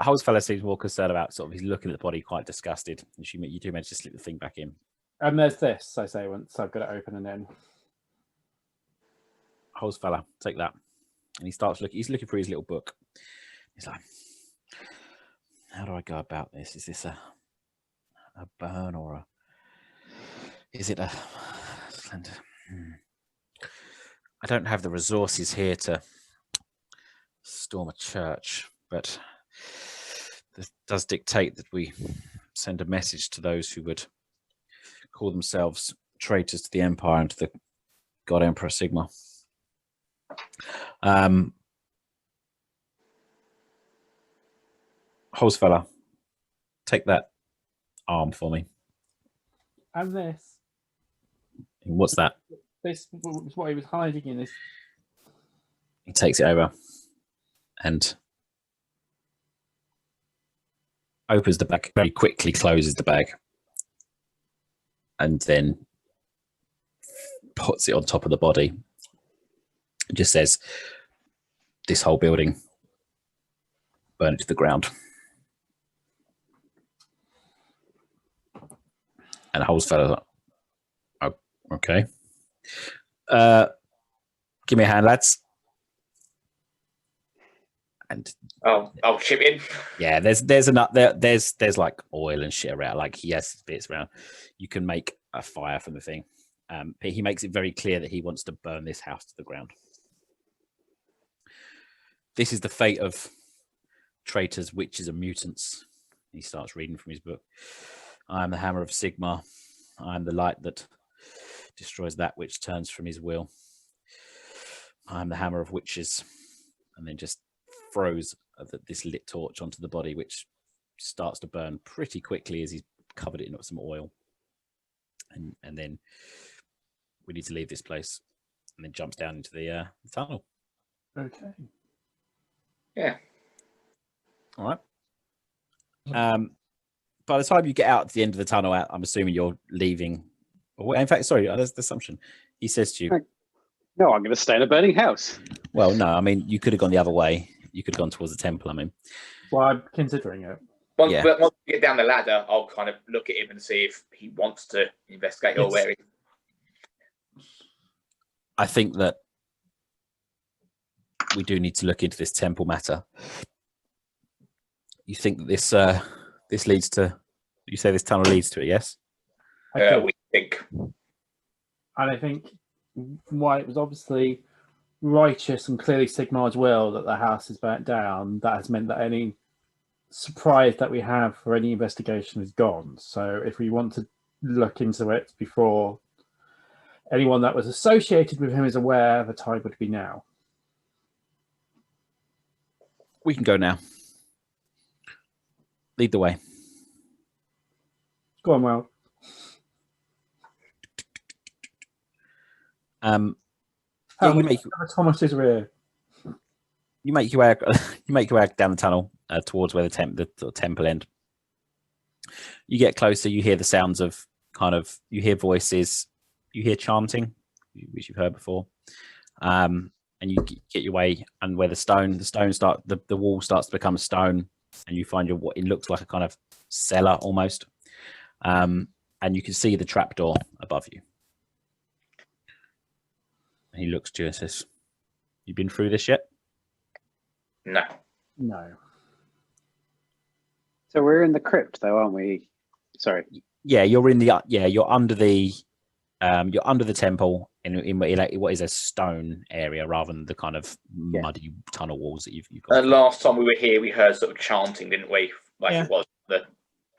Holes fella seems more concerned about he's looking at the body quite disgusted. You do manage to slip the thing back in. And there's this, I say once I've got it open and in. Holes fella, take that. And he starts looking, he's looking through his little book. He's like, how do I go about this? Is this a burn or is it a slender? I don't have the resources here to storm a church, but this does dictate that we send a message to those who would call themselves traitors to the Empire and to the God Emperor Sigma. Holzfella, take that arm for me. And this. What's that? This was what he was hiding in this. He takes it over and opens the bag, very quickly closes the bag, and then puts it on top of the body. It just says, this whole building, burn it to the ground. And Holzfellow's like, oh, okay. Give me a hand, lads. And I'll chip in. yeah, there's enough there's like oil and shit around. Like he has bits around. You can make a fire from the thing. But he makes it very clear that he wants to burn this house to the ground. This is the fate of traitors, witches, and mutants. He starts reading from his book. I am the hammer of Sigma. I am the light that destroys that which turns from his will. I am the hammer of witches. And then just throws this lit torch onto the body, which starts to burn pretty quickly as he's covered it in some oil. And then we need to leave this place, and then jumps down into the tunnel. Okay. Yeah. All right. By the time you get out at the end of the tunnel, I'm assuming you're leaving. In fact, sorry, there's the assumption. He says to you, no, I'm going to stay in a burning house. well, no, I mean, you could have gone the other way. You could have gone towards the temple, I mean. Well, I'm considering it. Once we get down the ladder, I'll kind of look at him and see if he wants to investigate or where he... I think that we do need to look into this temple matter. You think that this leads to... You say this tunnel leads to it, yes? We think. And I think why it was obviously righteous and clearly Sigmar's will that the house is burnt down, that has meant that any surprise that we have for any investigation is gone. So if we want to look into it before anyone that was associated with him is aware, the time would be now. We can go now. Lead the way. Go on, Will. You make Thomas's rear. you make your way down the tunnel towards where the temple end. You get closer. You hear the sounds of you hear voices. You hear chanting, which you've heard before. And you get your way, and where the wall starts to become stone, and you find what it looks like a kind of cellar almost. And you can see the trapdoor above you. And he looks to you and says, "You been through this yet?" No. No. So we're in the crypt, though, aren't we? Sorry. Yeah, you're under the temple in what is a stone area rather than the kind of muddy tunnel walls that you've got. Last time we were here, we heard sort of chanting, didn't we? It was the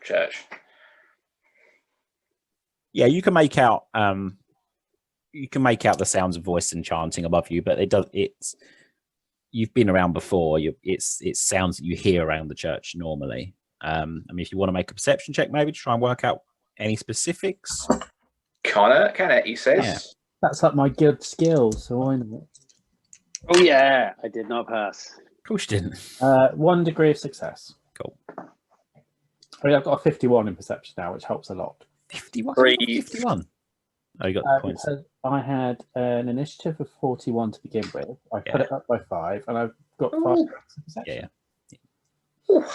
church. Yeah, you can make out the sounds of voice and chanting above you, but you've been around before. It's sounds that you hear around the church normally. I mean, if you want to make a perception check, maybe to try and work out any specifics. Can it? He says. Yeah. That's like my good skill, so why not? Oh yeah, I did not pass. Of course you didn't. 1 degree of success. Cool. I mean, I've got a 51 in perception now, which helps a lot. 51. 51. Oh, you got the points. I had an initiative of 41 to begin with. I put it up by 5, and I've got 5 Ooh. perception. Ooh.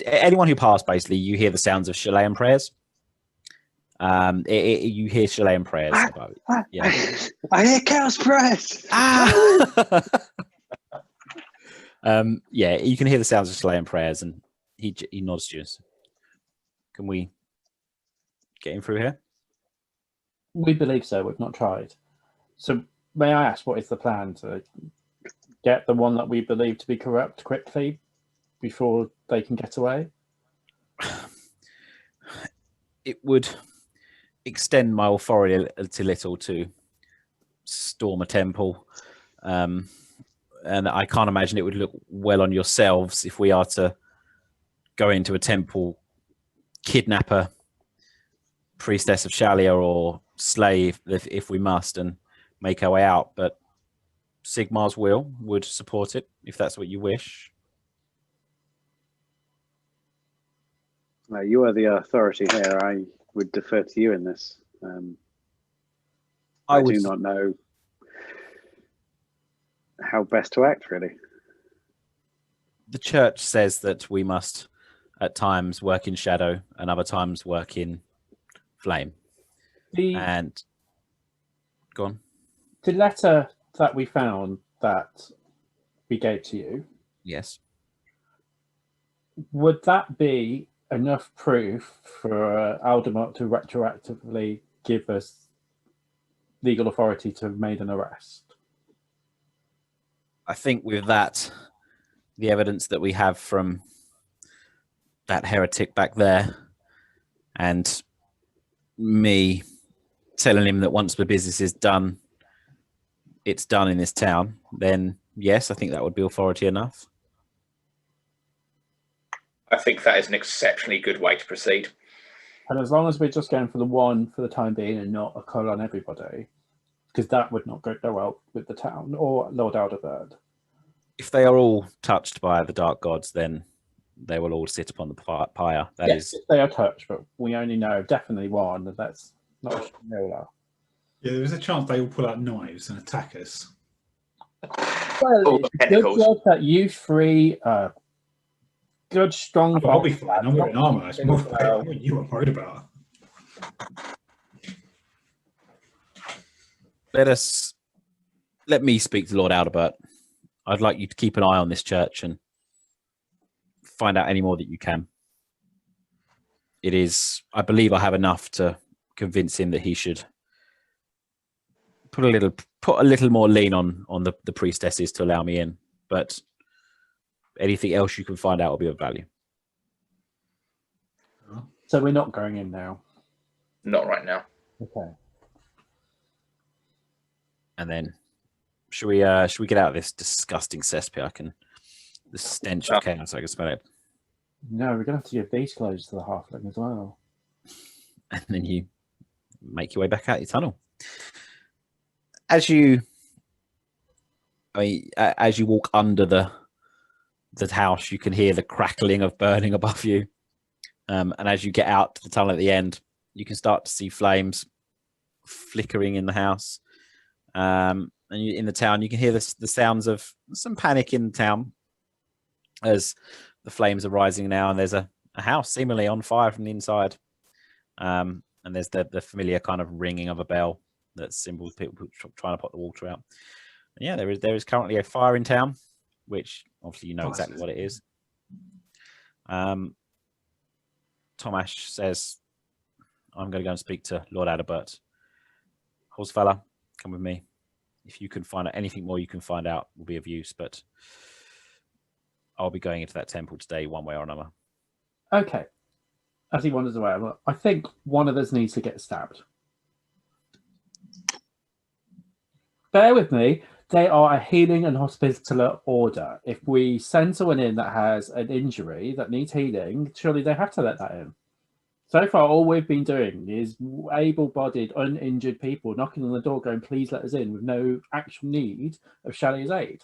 Anyone who passed, basically, you hear the sounds of Chilean prayers. You hear Chilean prayers. I hear chaos prayers. You can hear the sounds of Chilean prayers, and he nods to you. Can we get him through here? We believe so. We've not tried. So may I ask, what is the plan to get the one that we believe to be corrupt quickly before they can get away? It would extend my authority a little to storm a temple. And I can't imagine it would look well on yourselves if we are to go into a temple, kidnap a priestess of Shalia or slave if we must, and make our way out. But Sigmar's will would support it if that's what you wish. You are the authority here. I would defer to you in this. I do not know how best to act, really. The church says that we must at times work in shadow and other times work in flame. And go on. The letter that we found that we gave to you, Yes. would that be enough proof for Aldemont to retroactively give us legal authority to have made an arrest? I think with that, the evidence that we have from that heretic back there and me telling him that once the business is done, it's done in this town, then yes, I think that would be authority enough. I think that is an exceptionally good way to proceed. And as long as we're just going for the one for the time being and not a call on everybody, because that would not go well with the town or Lord Aldebert. If they are all touched by the dark gods, then they will all sit upon the pyre. Yes, if they are touched, but we only know definitely one, and that's not a Shinola. Yeah, there is a chance they all pull out knives and attack us. Well, it's good job that you three are good, strong. I'll be fine. I'm wearing armor. It's more what you are worried about. Let me speak to Lord Aldebert. I'd like you to keep an eye on this church and find out any more that you can. It is, I believe I have enough to convince him that he should put a little more lean on the priestesses to allow me in, but anything else you can find out will be of value. So we're not going in now. Not right now. Okay. And then, should we get out of this disgusting cesspit? The stench of chaos. I can smell it. No, we're gonna have to give these clothes to the halfling as well. And then you make your way back out your tunnel. As you walk under the house, you can hear the crackling of burning above you. And as you get out to the tunnel at the end, you can start to see flames flickering in the house. And in the town, you can hear the sounds of some panic in the town as the flames are rising now, and there's a house seemingly on fire from the inside. And there's the familiar kind of ringing of a bell that symbols people trying to put the water out. And yeah, there is currently a fire in town, which obviously you know exactly what it is. Tomash says, I'm going to go and speak to Lord Adalbert. Horsefella, come with me. If you can find out anything more you can find out will be of use, but I'll be going into that temple today one way or another. Okay. As he wanders away, I think one of us needs to get stabbed. Bear with me. They are a healing and hospitaller order. If we send someone in that has an injury that needs healing, surely they have to let that in. So far, all we've been doing is able-bodied, uninjured people knocking on the door going, please let us in, with no actual need of Shallya's aid.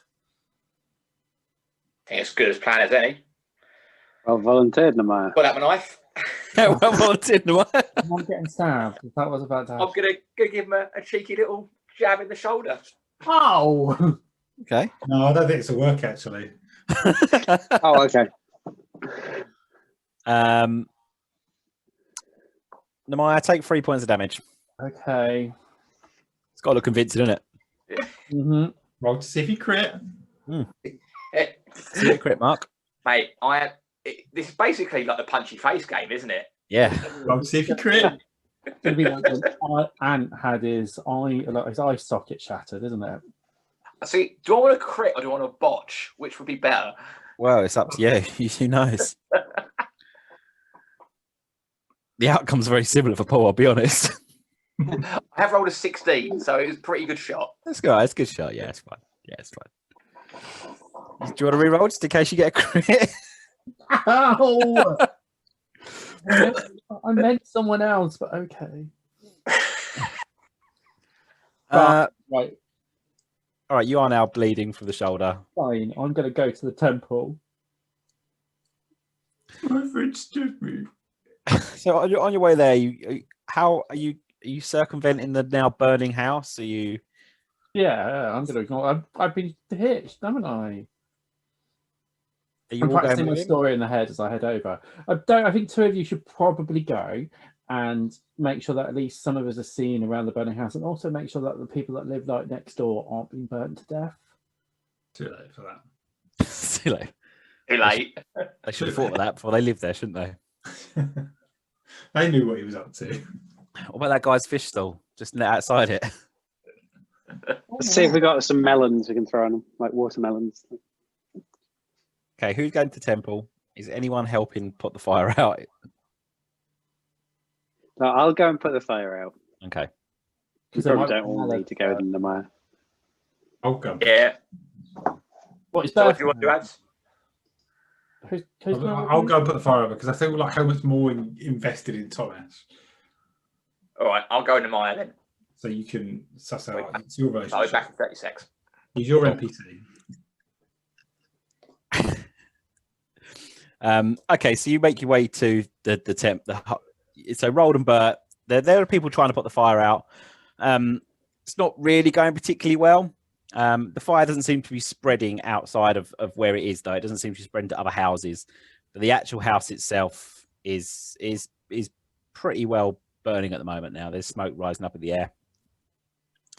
I think it's as good as plan as any. Well volunteered, Namaya. Got out my knife. Well volunteered. I'm getting stabbed. That was about to happen. I'm gonna give him a cheeky little jab in the shoulder. Oh! Okay. No, I don't think it's a work actually. Oh, okay. Namaya, take 3 points of damage. Okay. It's got to look convincing, isn't it? Mm-hmm. Roll to see if you crit. See it crit, Mark. Mate, this is basically like the punchy face game, isn't it? Yeah. Roll to see if you crit. It's going to be like when Ant had his eye socket shattered, isn't it? See, do I want to crit or do I want to botch? Which would be better? Well, it's up to you. Who knows? The outcome's very similar for Paul, I'll be honest. I have rolled a 16, so it was a pretty good shot. That's good. It's a good shot. Yeah, it's fine. Yeah, it's fine. Do you want to re-roll just in case you get a crit? Ow! I meant someone else, but okay. Right. Right, All right, you are now bleeding from the shoulder. fine. I'm going to go to the temple. My friend stood me. So on your way there, are you circumventing the now burning house? Are you? Yeah, I'm going to ignore. I've been hitched, haven't I? Are you I'm all going practicing my with him? story in the head as I head over. I think two of you should probably go and make sure that at least some of us are seen around the burning house, and also make sure that the people that live like next door aren't being burnt to death. Too late for that. See, like, Too late. they should have thought of that before they lived there, shouldn't they? They knew what he was up to. What about that guy's fish stall? Just outside it. Let's see if we got some melons we can throw on them, like watermelons. Okay, who's going to temple? Is anyone helping put the fire out? No, I'll go and put the fire out. Okay. We probably don't all need to go with Namaya. I'll go. Yeah. What is So that? if you want to add, I'll go and put the fire over because I feel like Helmut's more invested in Thomas. all right, I'll go into Maya then. So you can suss out. It's your I'll be relationship. back in 30 seconds. He's your NPC. Okay, so you make your way to the temp. So Roald and Bert, there are people trying to put the fire out. It's not really going particularly well. The fire doesn't seem to be spreading outside of where it is, though. It doesn't seem to be spreading to other houses. But the actual house itself is pretty well burning at the moment now. There's smoke rising up in the air.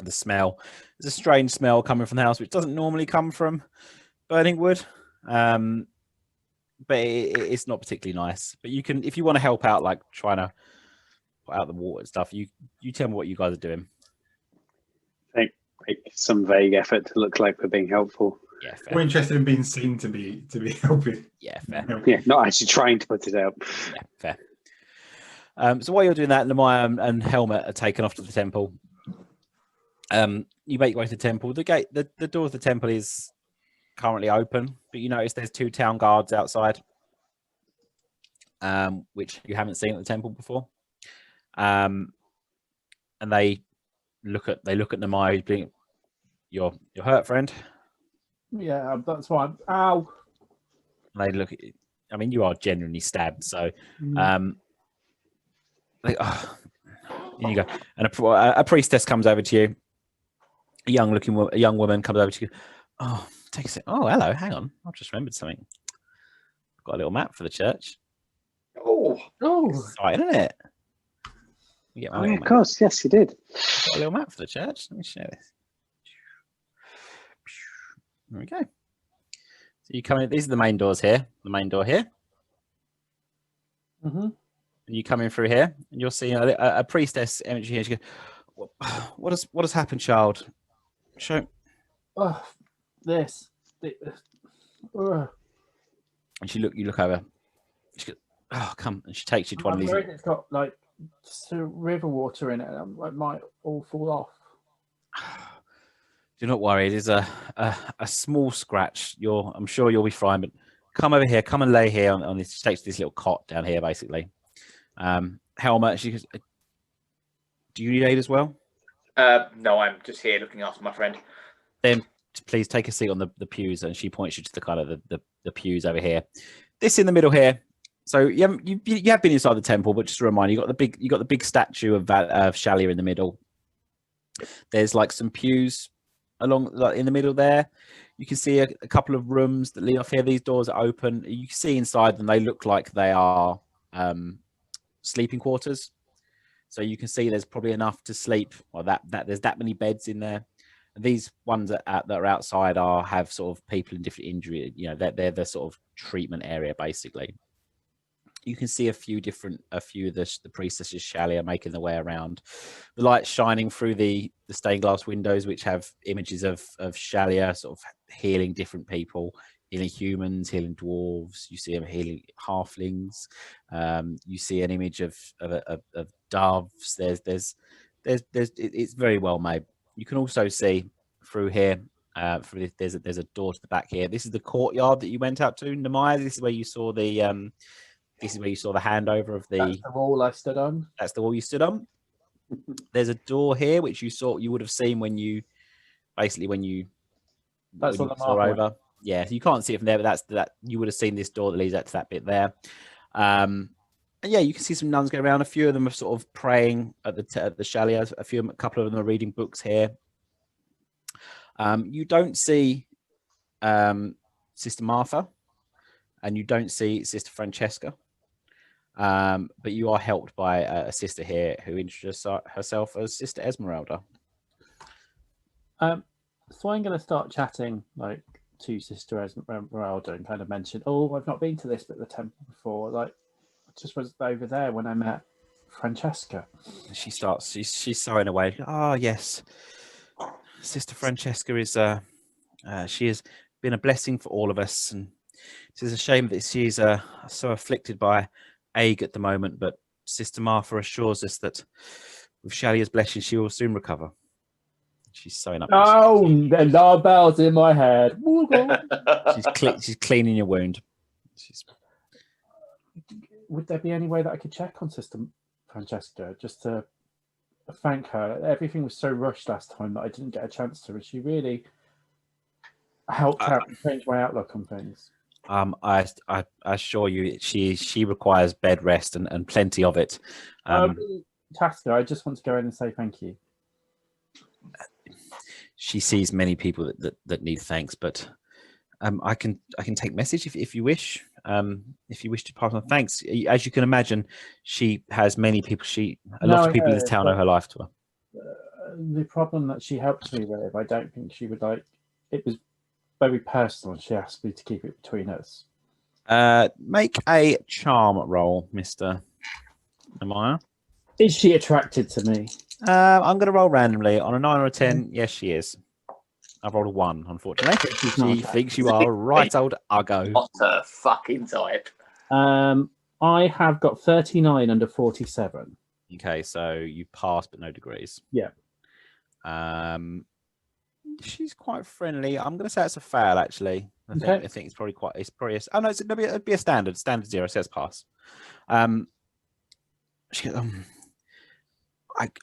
The smell, there's a strange smell coming from the house, which doesn't normally come from burning wood. But it's not particularly nice. But you can, if you want to help out, like trying to put out the water and stuff, you tell me what you guys are doing. I think make some vague effort to look like we're being helpful. Yeah, fair. We're interested in being seen to be helping. Yeah, fair. Yeah, not actually trying to put it out. Yeah, fair. So while you're doing that, Lemire and Helmet are taken off to the temple. You make your way to the temple. The gate, the door of the temple is currently open, but you notice there's 2 town guards outside, which you haven't seen at the temple before. And they look at Lemire, who's being, "You're hurt, friend." Yeah, that's why. Ow. And they look at you. I mean, you are genuinely stabbed, so in you go. And a priestess comes over to you. A young woman comes over to you. "Oh, take a sec. Oh, hello. Hang on. I've just remembered something. Got a little map for the church. Oh, Exciting, isn't it? You get my Oh, little of map. course, yes, you did. Got a little map for the church. Let me share this. There we go. So you come in. These are the main doors here. The main door here. Mm-hmm. And you come in through here, and you'll see a priestess image here. She goes, what has happened, child? Show." Oh, this. And you look over. She goes, "Oh, come!" And she takes you to one of I'm these. worried it's got like some river water in it. And it might all fall off. Do not worry. It is a small scratch. I'm sure you'll be fine. But come over here. Come and lay here on this. She takes this little cot down here, basically. Helmet. She goes, "Do you need aid as well?" no, I'm just here looking after my friend. Then please take a seat on the pews, and she points you to the kind of the pews over here. This in the middle here. So you have been inside the temple, but just a reminder, you got the big statue of Shalia in the middle. There's like some pews along in the middle there. You can see a couple of rooms that lead off here. These doors are open. You can see inside them. They look like they are sleeping quarters. So you can see there's probably enough to sleep. Or that there's that many beds in there. These ones that are outside have sort of people in different injury. You know, they're the sort of treatment area basically. You can see a few of the priestesses Shalia making their way around. The light shining through the stained glass windows, which have images of Shalia sort of healing different people, healing humans, healing dwarves. You see them healing halflings. You see an image of doves. There's it's very well made. You can also see through here. There's a door to the back here. This is the courtyard that you went out to, Lemire. This is where you saw the handover of the. That's the wall I stood on. That's the wall you stood on. There's a door here which you would have seen when you That's when on you the saw mark. over. Yeah, you can't see it from there, but that you would have seen this door that leads out to that bit there. And yeah, you can see some nuns going around. A few of them are sort of praying at the Shalia. A couple of them are reading books here. You don't see Sister Martha, and you don't see Sister Francesca. But you are helped by a sister here who introduced herself as Sister Esmeralda. So I'm going to start chatting like to Sister Esmeralda and kind of mention, "Oh, I've not been to this bit of the temple before. Like, I just was over there when I met Francesca." She's sighing away. "Oh yes, Sister Francesca is she has been a blessing for all of us, and it is a shame that she's so afflicted by ague at the moment, but Sister Martha assures us that with Shalia's blessing she will soon recover." She's sewing up. Oh, and our bells in my head. She's cleaning your wound. Would there be any way that I could check on Sister Francesca just to thank her? Everything was so rushed last time that I didn't get a chance to. She really helped out and changed my outlook on things. I assure you, she requires bed rest and plenty of it. Tasker, I just want to go in and say thank you. She sees many people that need thanks, but I can take message if you wish. If you wish to pass on thanks, as you can imagine, she has many people. A lot of people in this town owe her life to her. The problem that she helped me with, I don't think she would like. It was very personal. She asked me to keep it between us. Make a charm roll, Mr. Lemire. Is she attracted to me? I'm going to roll randomly on a 9 or a 10. Yes, she is. I've rolled a 1, unfortunately. She thinks you are a right old uggo. What a fucking type. I have got 39 under 47. Okay, so you passed, but no degrees. Yeah. She's quite friendly. I'm going to say it's a fail, actually. I think it's probably quite. It's probably. Oh no, it'd be a standard 0. So it's pass. She goes,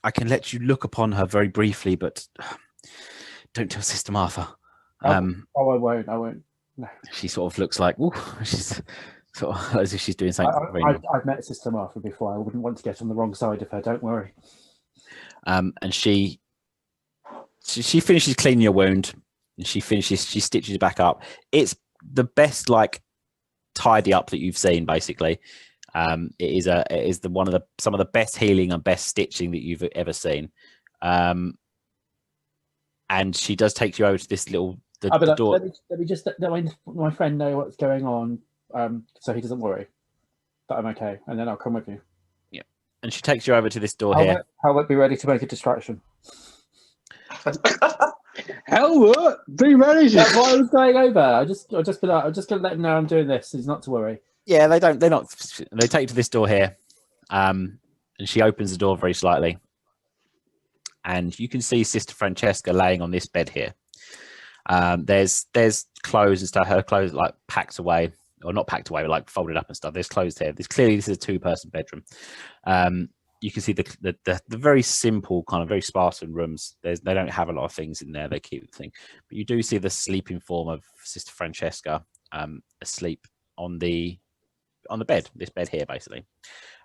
I can let you look upon her very briefly, but don't tell Sister Martha. I won't. No. She sort of looks like, ooh, she's sort of as if she's doing something. I've met Sister Martha before. I wouldn't want to get on the wrong side of her. Don't worry. And she finishes cleaning your wound, and she stitches it back up. It's the best like tidy up that you've seen, basically. It is some of the best healing and best stitching that you've ever seen. And she does take you over to this little the door. Let me just let my friend know what's going on, so he doesn't worry that I'm okay, and then I'll come with you. Yeah, and she takes you over to this door here. Helmet, be ready to make a distraction. Helmet, be ready. That's why I was going over. I'm just gonna let him know I'm doing this. He's not to worry. Yeah, they take you to this door here, and she opens the door very slightly, and you can see Sister Francesca laying on this bed here. There's clothes and stuff. Her clothes like packed away, or not packed away, but like folded up and stuff. There's clothes here. This is a 2-person bedroom. You can see the very simple kind of very Spartan rooms. They don't have a lot of things in there. They keep the thing, but you do see the sleeping form of Sister Francesca asleep on the bed. This bed here, basically.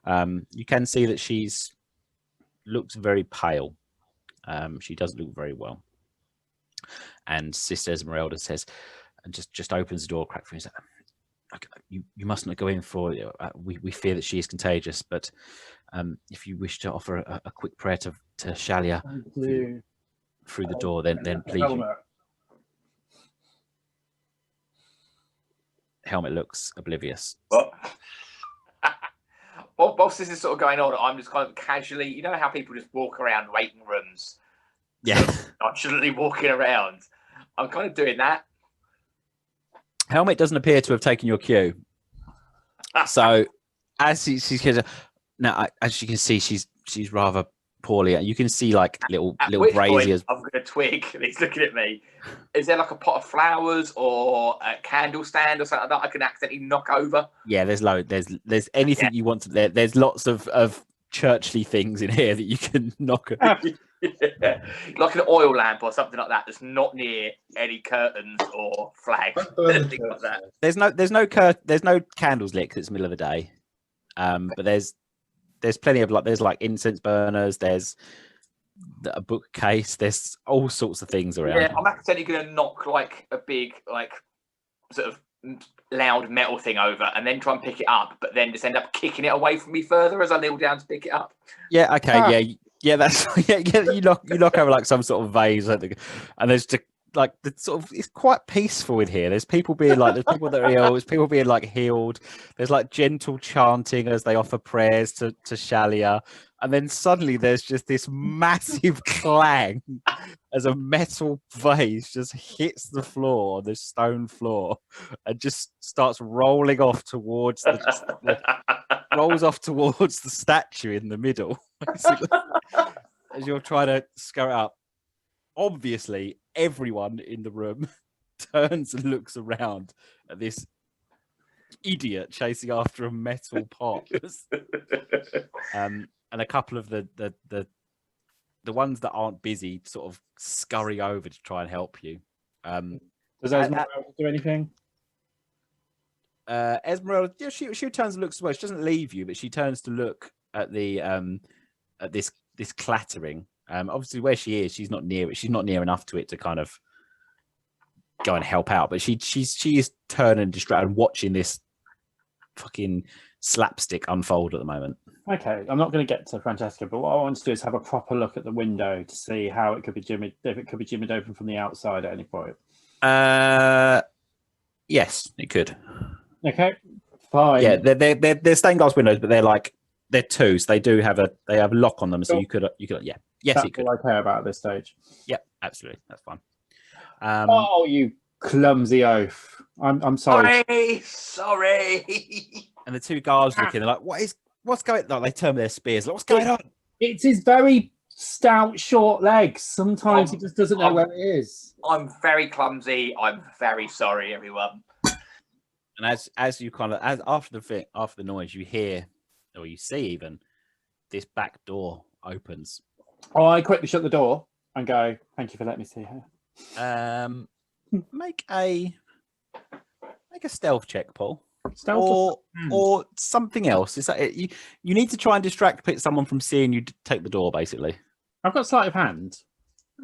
You can see that looks very pale. She doesn't look very well. And Sister Esmeralda says, and just opens the door, crack through. You must not go in for. We fear that she is contagious, but if you wish to offer a quick prayer to Shalia through the door, then please. Helmet looks oblivious. Whilst this is sort of going on, I'm just kind of casually, you know how people just walk around waiting rooms? Yeah. Nonchalantly walking around. I'm kind of doing that. Helmet doesn't appear to have taken your cue. So as now, as you can see, she's rather poorly. You can see like little braziers. I'm going to twig, and he's looking at me. Is there like a pot of flowers or a candle stand or something that I can accidentally knock over? Yeah, there's loads. There's anything you want to. There's lots of churchly things in here that you can knock. Yeah. Like an oil lamp or something like that that's not near any curtains or flags. Anything like that. There's no candles lit 'cause it's the middle of the day. But there's plenty of there's incense burners, there's a bookcase, there's all sorts of things around. Yeah, I'm accidentally going to knock like a big sort of loud metal thing over and then try and pick it up, but then just end up kicking it away from me further as I kneel down to pick it up. Yeah, okay, yeah, that's you knock over some sort of vase, and there's just the sort of it's quite peaceful in here. There's people being there's people that are ill, there's people being healed. There's gentle chanting as they offer prayers to Shalia, and then suddenly there's just this massive clang as a metal vase just hits the floor, the stone floor, and just starts rolling off towards rolls off towards the statue in the middle. As you're trying to scurry up, obviously everyone in the room turns and looks around at this idiot chasing after a metal pot. And a couple of the ones that aren't busy sort of scurry over to try and help you. Does Esmeralda do anything? Esmeralda, yeah, she turns and looks away. She doesn't leave you, but she turns to look at the at this clattering. Obviously where she is, she's not near it. She's not near enough to it to kind of go and help out, but she is turning distracted and watching this fucking slapstick unfold at the moment. Okay, I'm not going to get to Francesca, but what I want to do is have a proper look at the window to see how it could be jimmied, if it could be jimmied open from the outside at any point. Yes, it could. Okay, fine. Yeah, they're stained glass windows, but they're two, so they have a lock on them. So you could yeah. Yes, That's it could. all I care about at this stage. Yep, absolutely. That's fine. Oh, you clumsy oaf! I'm sorry. Sorry. And the two guards look in. They're like, what's going on? Like, they turn their spears. Like, what's going on? It's his very stout, short legs. Sometimes he just doesn't know where it is. I'm very clumsy. I'm very sorry, everyone. And as you kind of after the noise, you hear, or you see even, this back door opens. Oh, I quickly shut the door and go, "Thank you for letting me see her." Make a stealth check, Paul. Stealth or something else. Is that it? You need to try and distract someone from seeing you take the door, basically. I've got sleight of hand.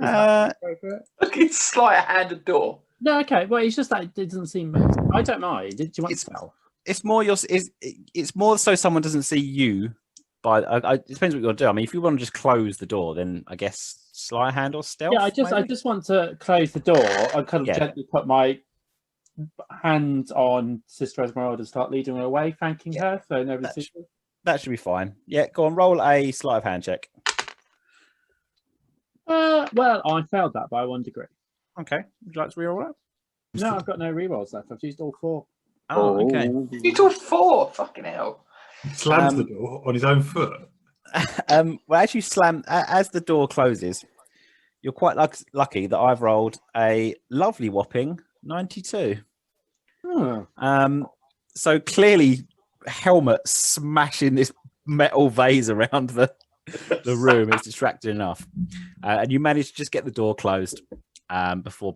Look, it's sleight of hand and door. No, okay. Well, it's just that it doesn't seem. I don't mind. Do you want stealth? It's more it's more so someone doesn't see you. But it depends what you're gonna do. I mean, if you want to just close the door, then I guess sleight of hand or stealth. Yeah, I just want to close the door. I kind of gently put my hand on Sister Esmeralda and start leading her away, thanking her. So nobody sees her. That should be fine. Yeah, go on, roll a sleight of hand check. Well, I failed that by 1 degree. Okay, would you like to reroll that? No, I've got no rerolls left. I've used all 4. Oh, okay. You took 4. Fucking hell. He slams the door on his own foot. Well, as you slam, as the door closes, you're quite lucky that I've rolled a lovely whopping 92. So clearly, Helmet smashing this metal vase around the room is distracting enough, and you manage to just get the door closed before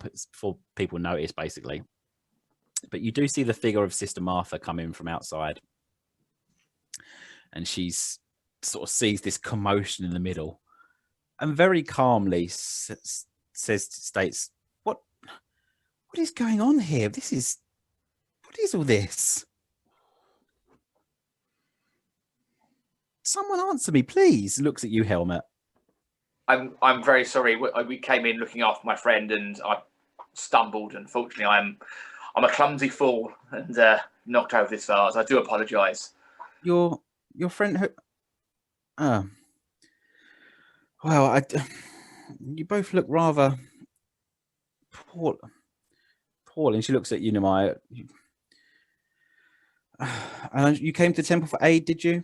people notice, basically. But you do see the figure of Sister Martha come in from outside, and she's sort of sees this commotion in the middle, and very calmly states, "What is going on here? What is all this? Someone answer me, please." Looks at you, Helmet. I'm very sorry. We came in looking after my friend, and I stumbled. Unfortunately, I'm a clumsy fool and knocked over this vase. I do apologise. Your friend who? Well, you both look rather poor. And she looks at you, Nehemiah. And you came to the temple for aid, did you?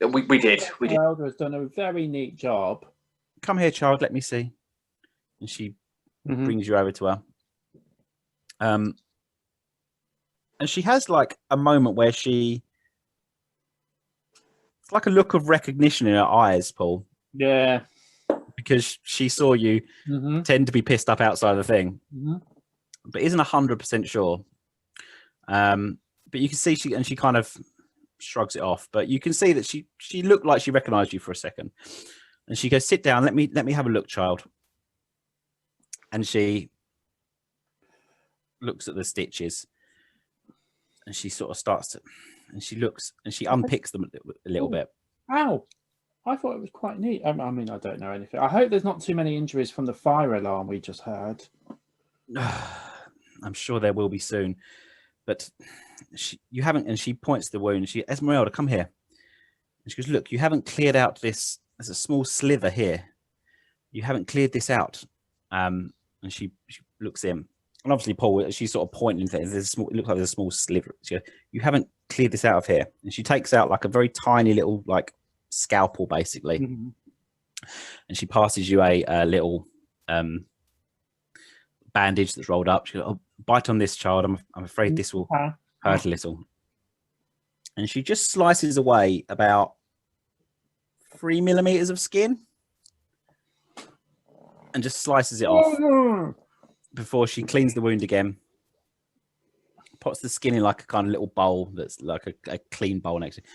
We did. We did. Elder has done a very neat job. Come here, child. Let me see. And she brings you over to her. And she has like a moment where it's like a look of recognition in her eyes, Paul. Yeah. Because she saw you tend to be pissed up outside of the thing, but isn't 100% sure. But you can see she kind of shrugs it off. But you can see that she looked like she recognised you for a second, and she goes, "Sit down. Let me have a look, child." And she looks at the stitches, and she sort of starts to, and she looks and she unpicks them a little bit. Ow! I thought it was quite neat. I mean, I don't know anything. I hope there's not too many injuries from the fire alarm we just heard. I'm sure there will be soon, but you haven't. And she points to the wound. Esmeralda, come here. And she goes, "Look, you haven't cleared out this. There's a small sliver here. You haven't cleared this out." And she looks in, and obviously Paul, she's sort of pointing to it. It looks like there's a small sliver. She goes, "You haven't cleared this out of here." And she takes out like a very tiny little like scalpel, basically, and she passes you a little bandage that's rolled up. She goes, "Oh, bite on this, child. I'm afraid this will hurt a little." And she just slices away about 3 millimeters of skin and just slices it off before she cleans the wound again, puts the skin in like a kind of little bowl that's like a clean bowl next to it,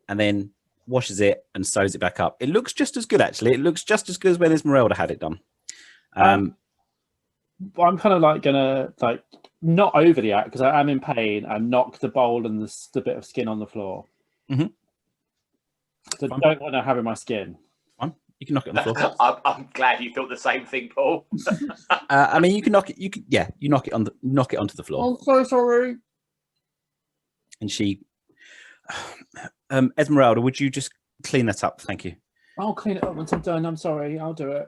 and then washes it and sews it back up. It looks just as good, actually. It looks just as good as when Esmeralda had it done. I'm kind of like gonna like not overly act because I am in pain and knock the bowl and the bit of skin on the floor. So Fine. don't want to have in my skin. Fine. You can knock it on the floor. I'm glad you thought the same thing, Paul. I mean, you can knock it. You knock it onto the floor. I'm so sorry. And she, Esmeralda, would you just clean that up? Thank you. I'll clean it up once I'm done. I'm sorry. I'll do it.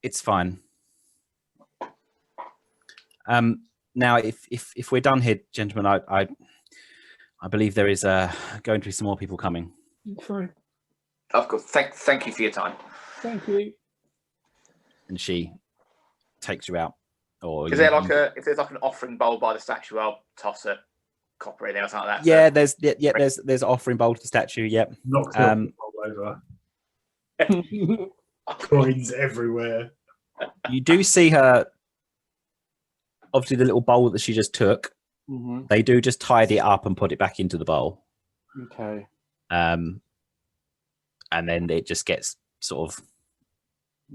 It's fine. Now, if we're done here, gentlemen, I believe there is going to be some more people coming. True. Of course. Thank you for your time. Thank you. And she takes you out. Or Is there like if there's like an offering bowl by the statue, I'll toss a copper in there or something like that. Yeah, so. there's an offering bowl to the statue. Yep. Knocked all over. Coins everywhere. You do see her. Obviously, the little bowl that she just took. Mm-hmm. They do just tidy it up and put it back into the bowl. Okay. And then it just gets sort of.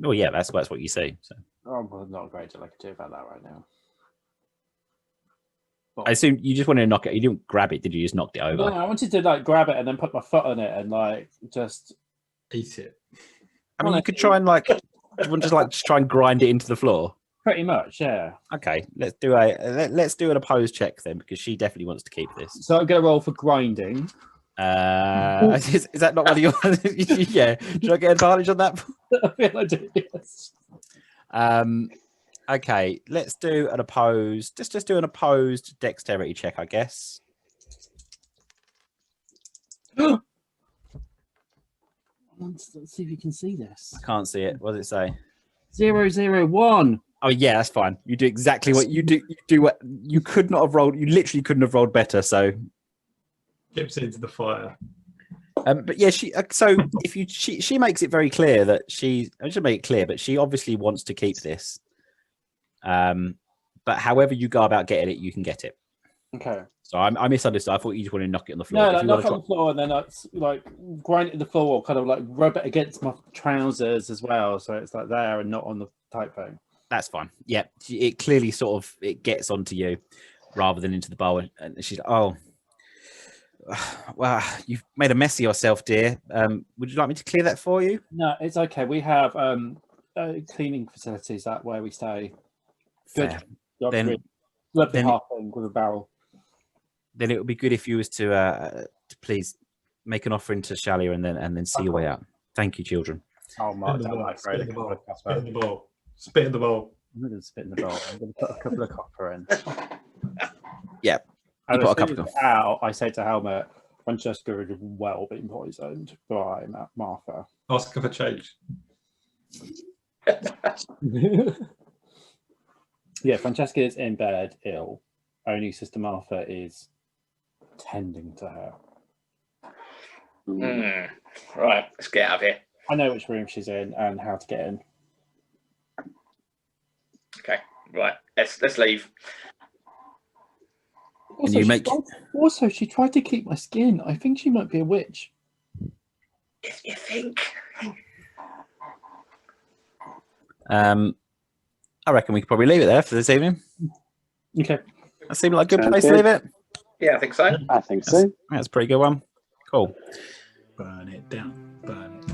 Oh yeah, that's what you see. So. Oh, well, not a great deal I could do about that right now. I assume you just wanted to knock it. You didn't grab it, did you? You just knocked it over. No, I wanted to like grab it and then put my foot on it and like just Eat it. I mean, you could try and like, just try and grind it into the floor. Pretty much, yeah. Okay, let's do an opposed check then, because she definitely wants to keep this. So I'm gonna roll for grinding. Is that not one of your? Yeah, should I get advantage on that? I feel I do. Yes. Okay, let's do an opposed. Just do an opposed dexterity check, I guess. Let's see if you can see this. I can't see it. What does it say? 001. Oh yeah, that's fine. You do exactly what you do. You do what you could not have rolled. You literally couldn't have rolled better. So Chips into the fire. but yeah, she. So if you, she makes it very clear that I should make it clear, but she obviously wants to keep this. But however you go about getting it, you can get it. Okay. So I misunderstood. I thought you just wanted to knock it on the floor. No, like knock on the floor and then like grind it to the floor, or kind of like rub it against my trousers as well, so it's like there and not on the tight thing. That's fine. Yeah, it clearly sort of it gets onto you rather than into the bowl. And she's like, "Oh, well, you've made a mess of yourself, dear. Would you like me to clear that for you?" No, it's okay. We have cleaning facilities that where we stay. Good. Then half thing with a barrel. Then it would be good if you was to please make an offering to Shalia and then see your way out. Thank you, children. Oh, Mark, Spit in the bowl. Spit in the bowl. Spit in the bowl. I'm not going to spit in the bowl. I'm going to put a couple of copper in. Yeah. And put a as couple soon as out, I say to Helmet, Francesca is well being poisoned by Martha. Ask her for change. Yeah, Francesca is in bed ill. Only Sister Martha is tending to her. Right, let's get out of here. I know which room she's in and how to get in. Okay, right, let's leave. Also, she tried to keep my skin. I think she might be a witch. If you think. I reckon we could probably leave it there for this evening. Okay. That seemed like a good place to leave it. Yeah, I think so. I think so. That's a pretty good one. Cool. Burn it down. Burn it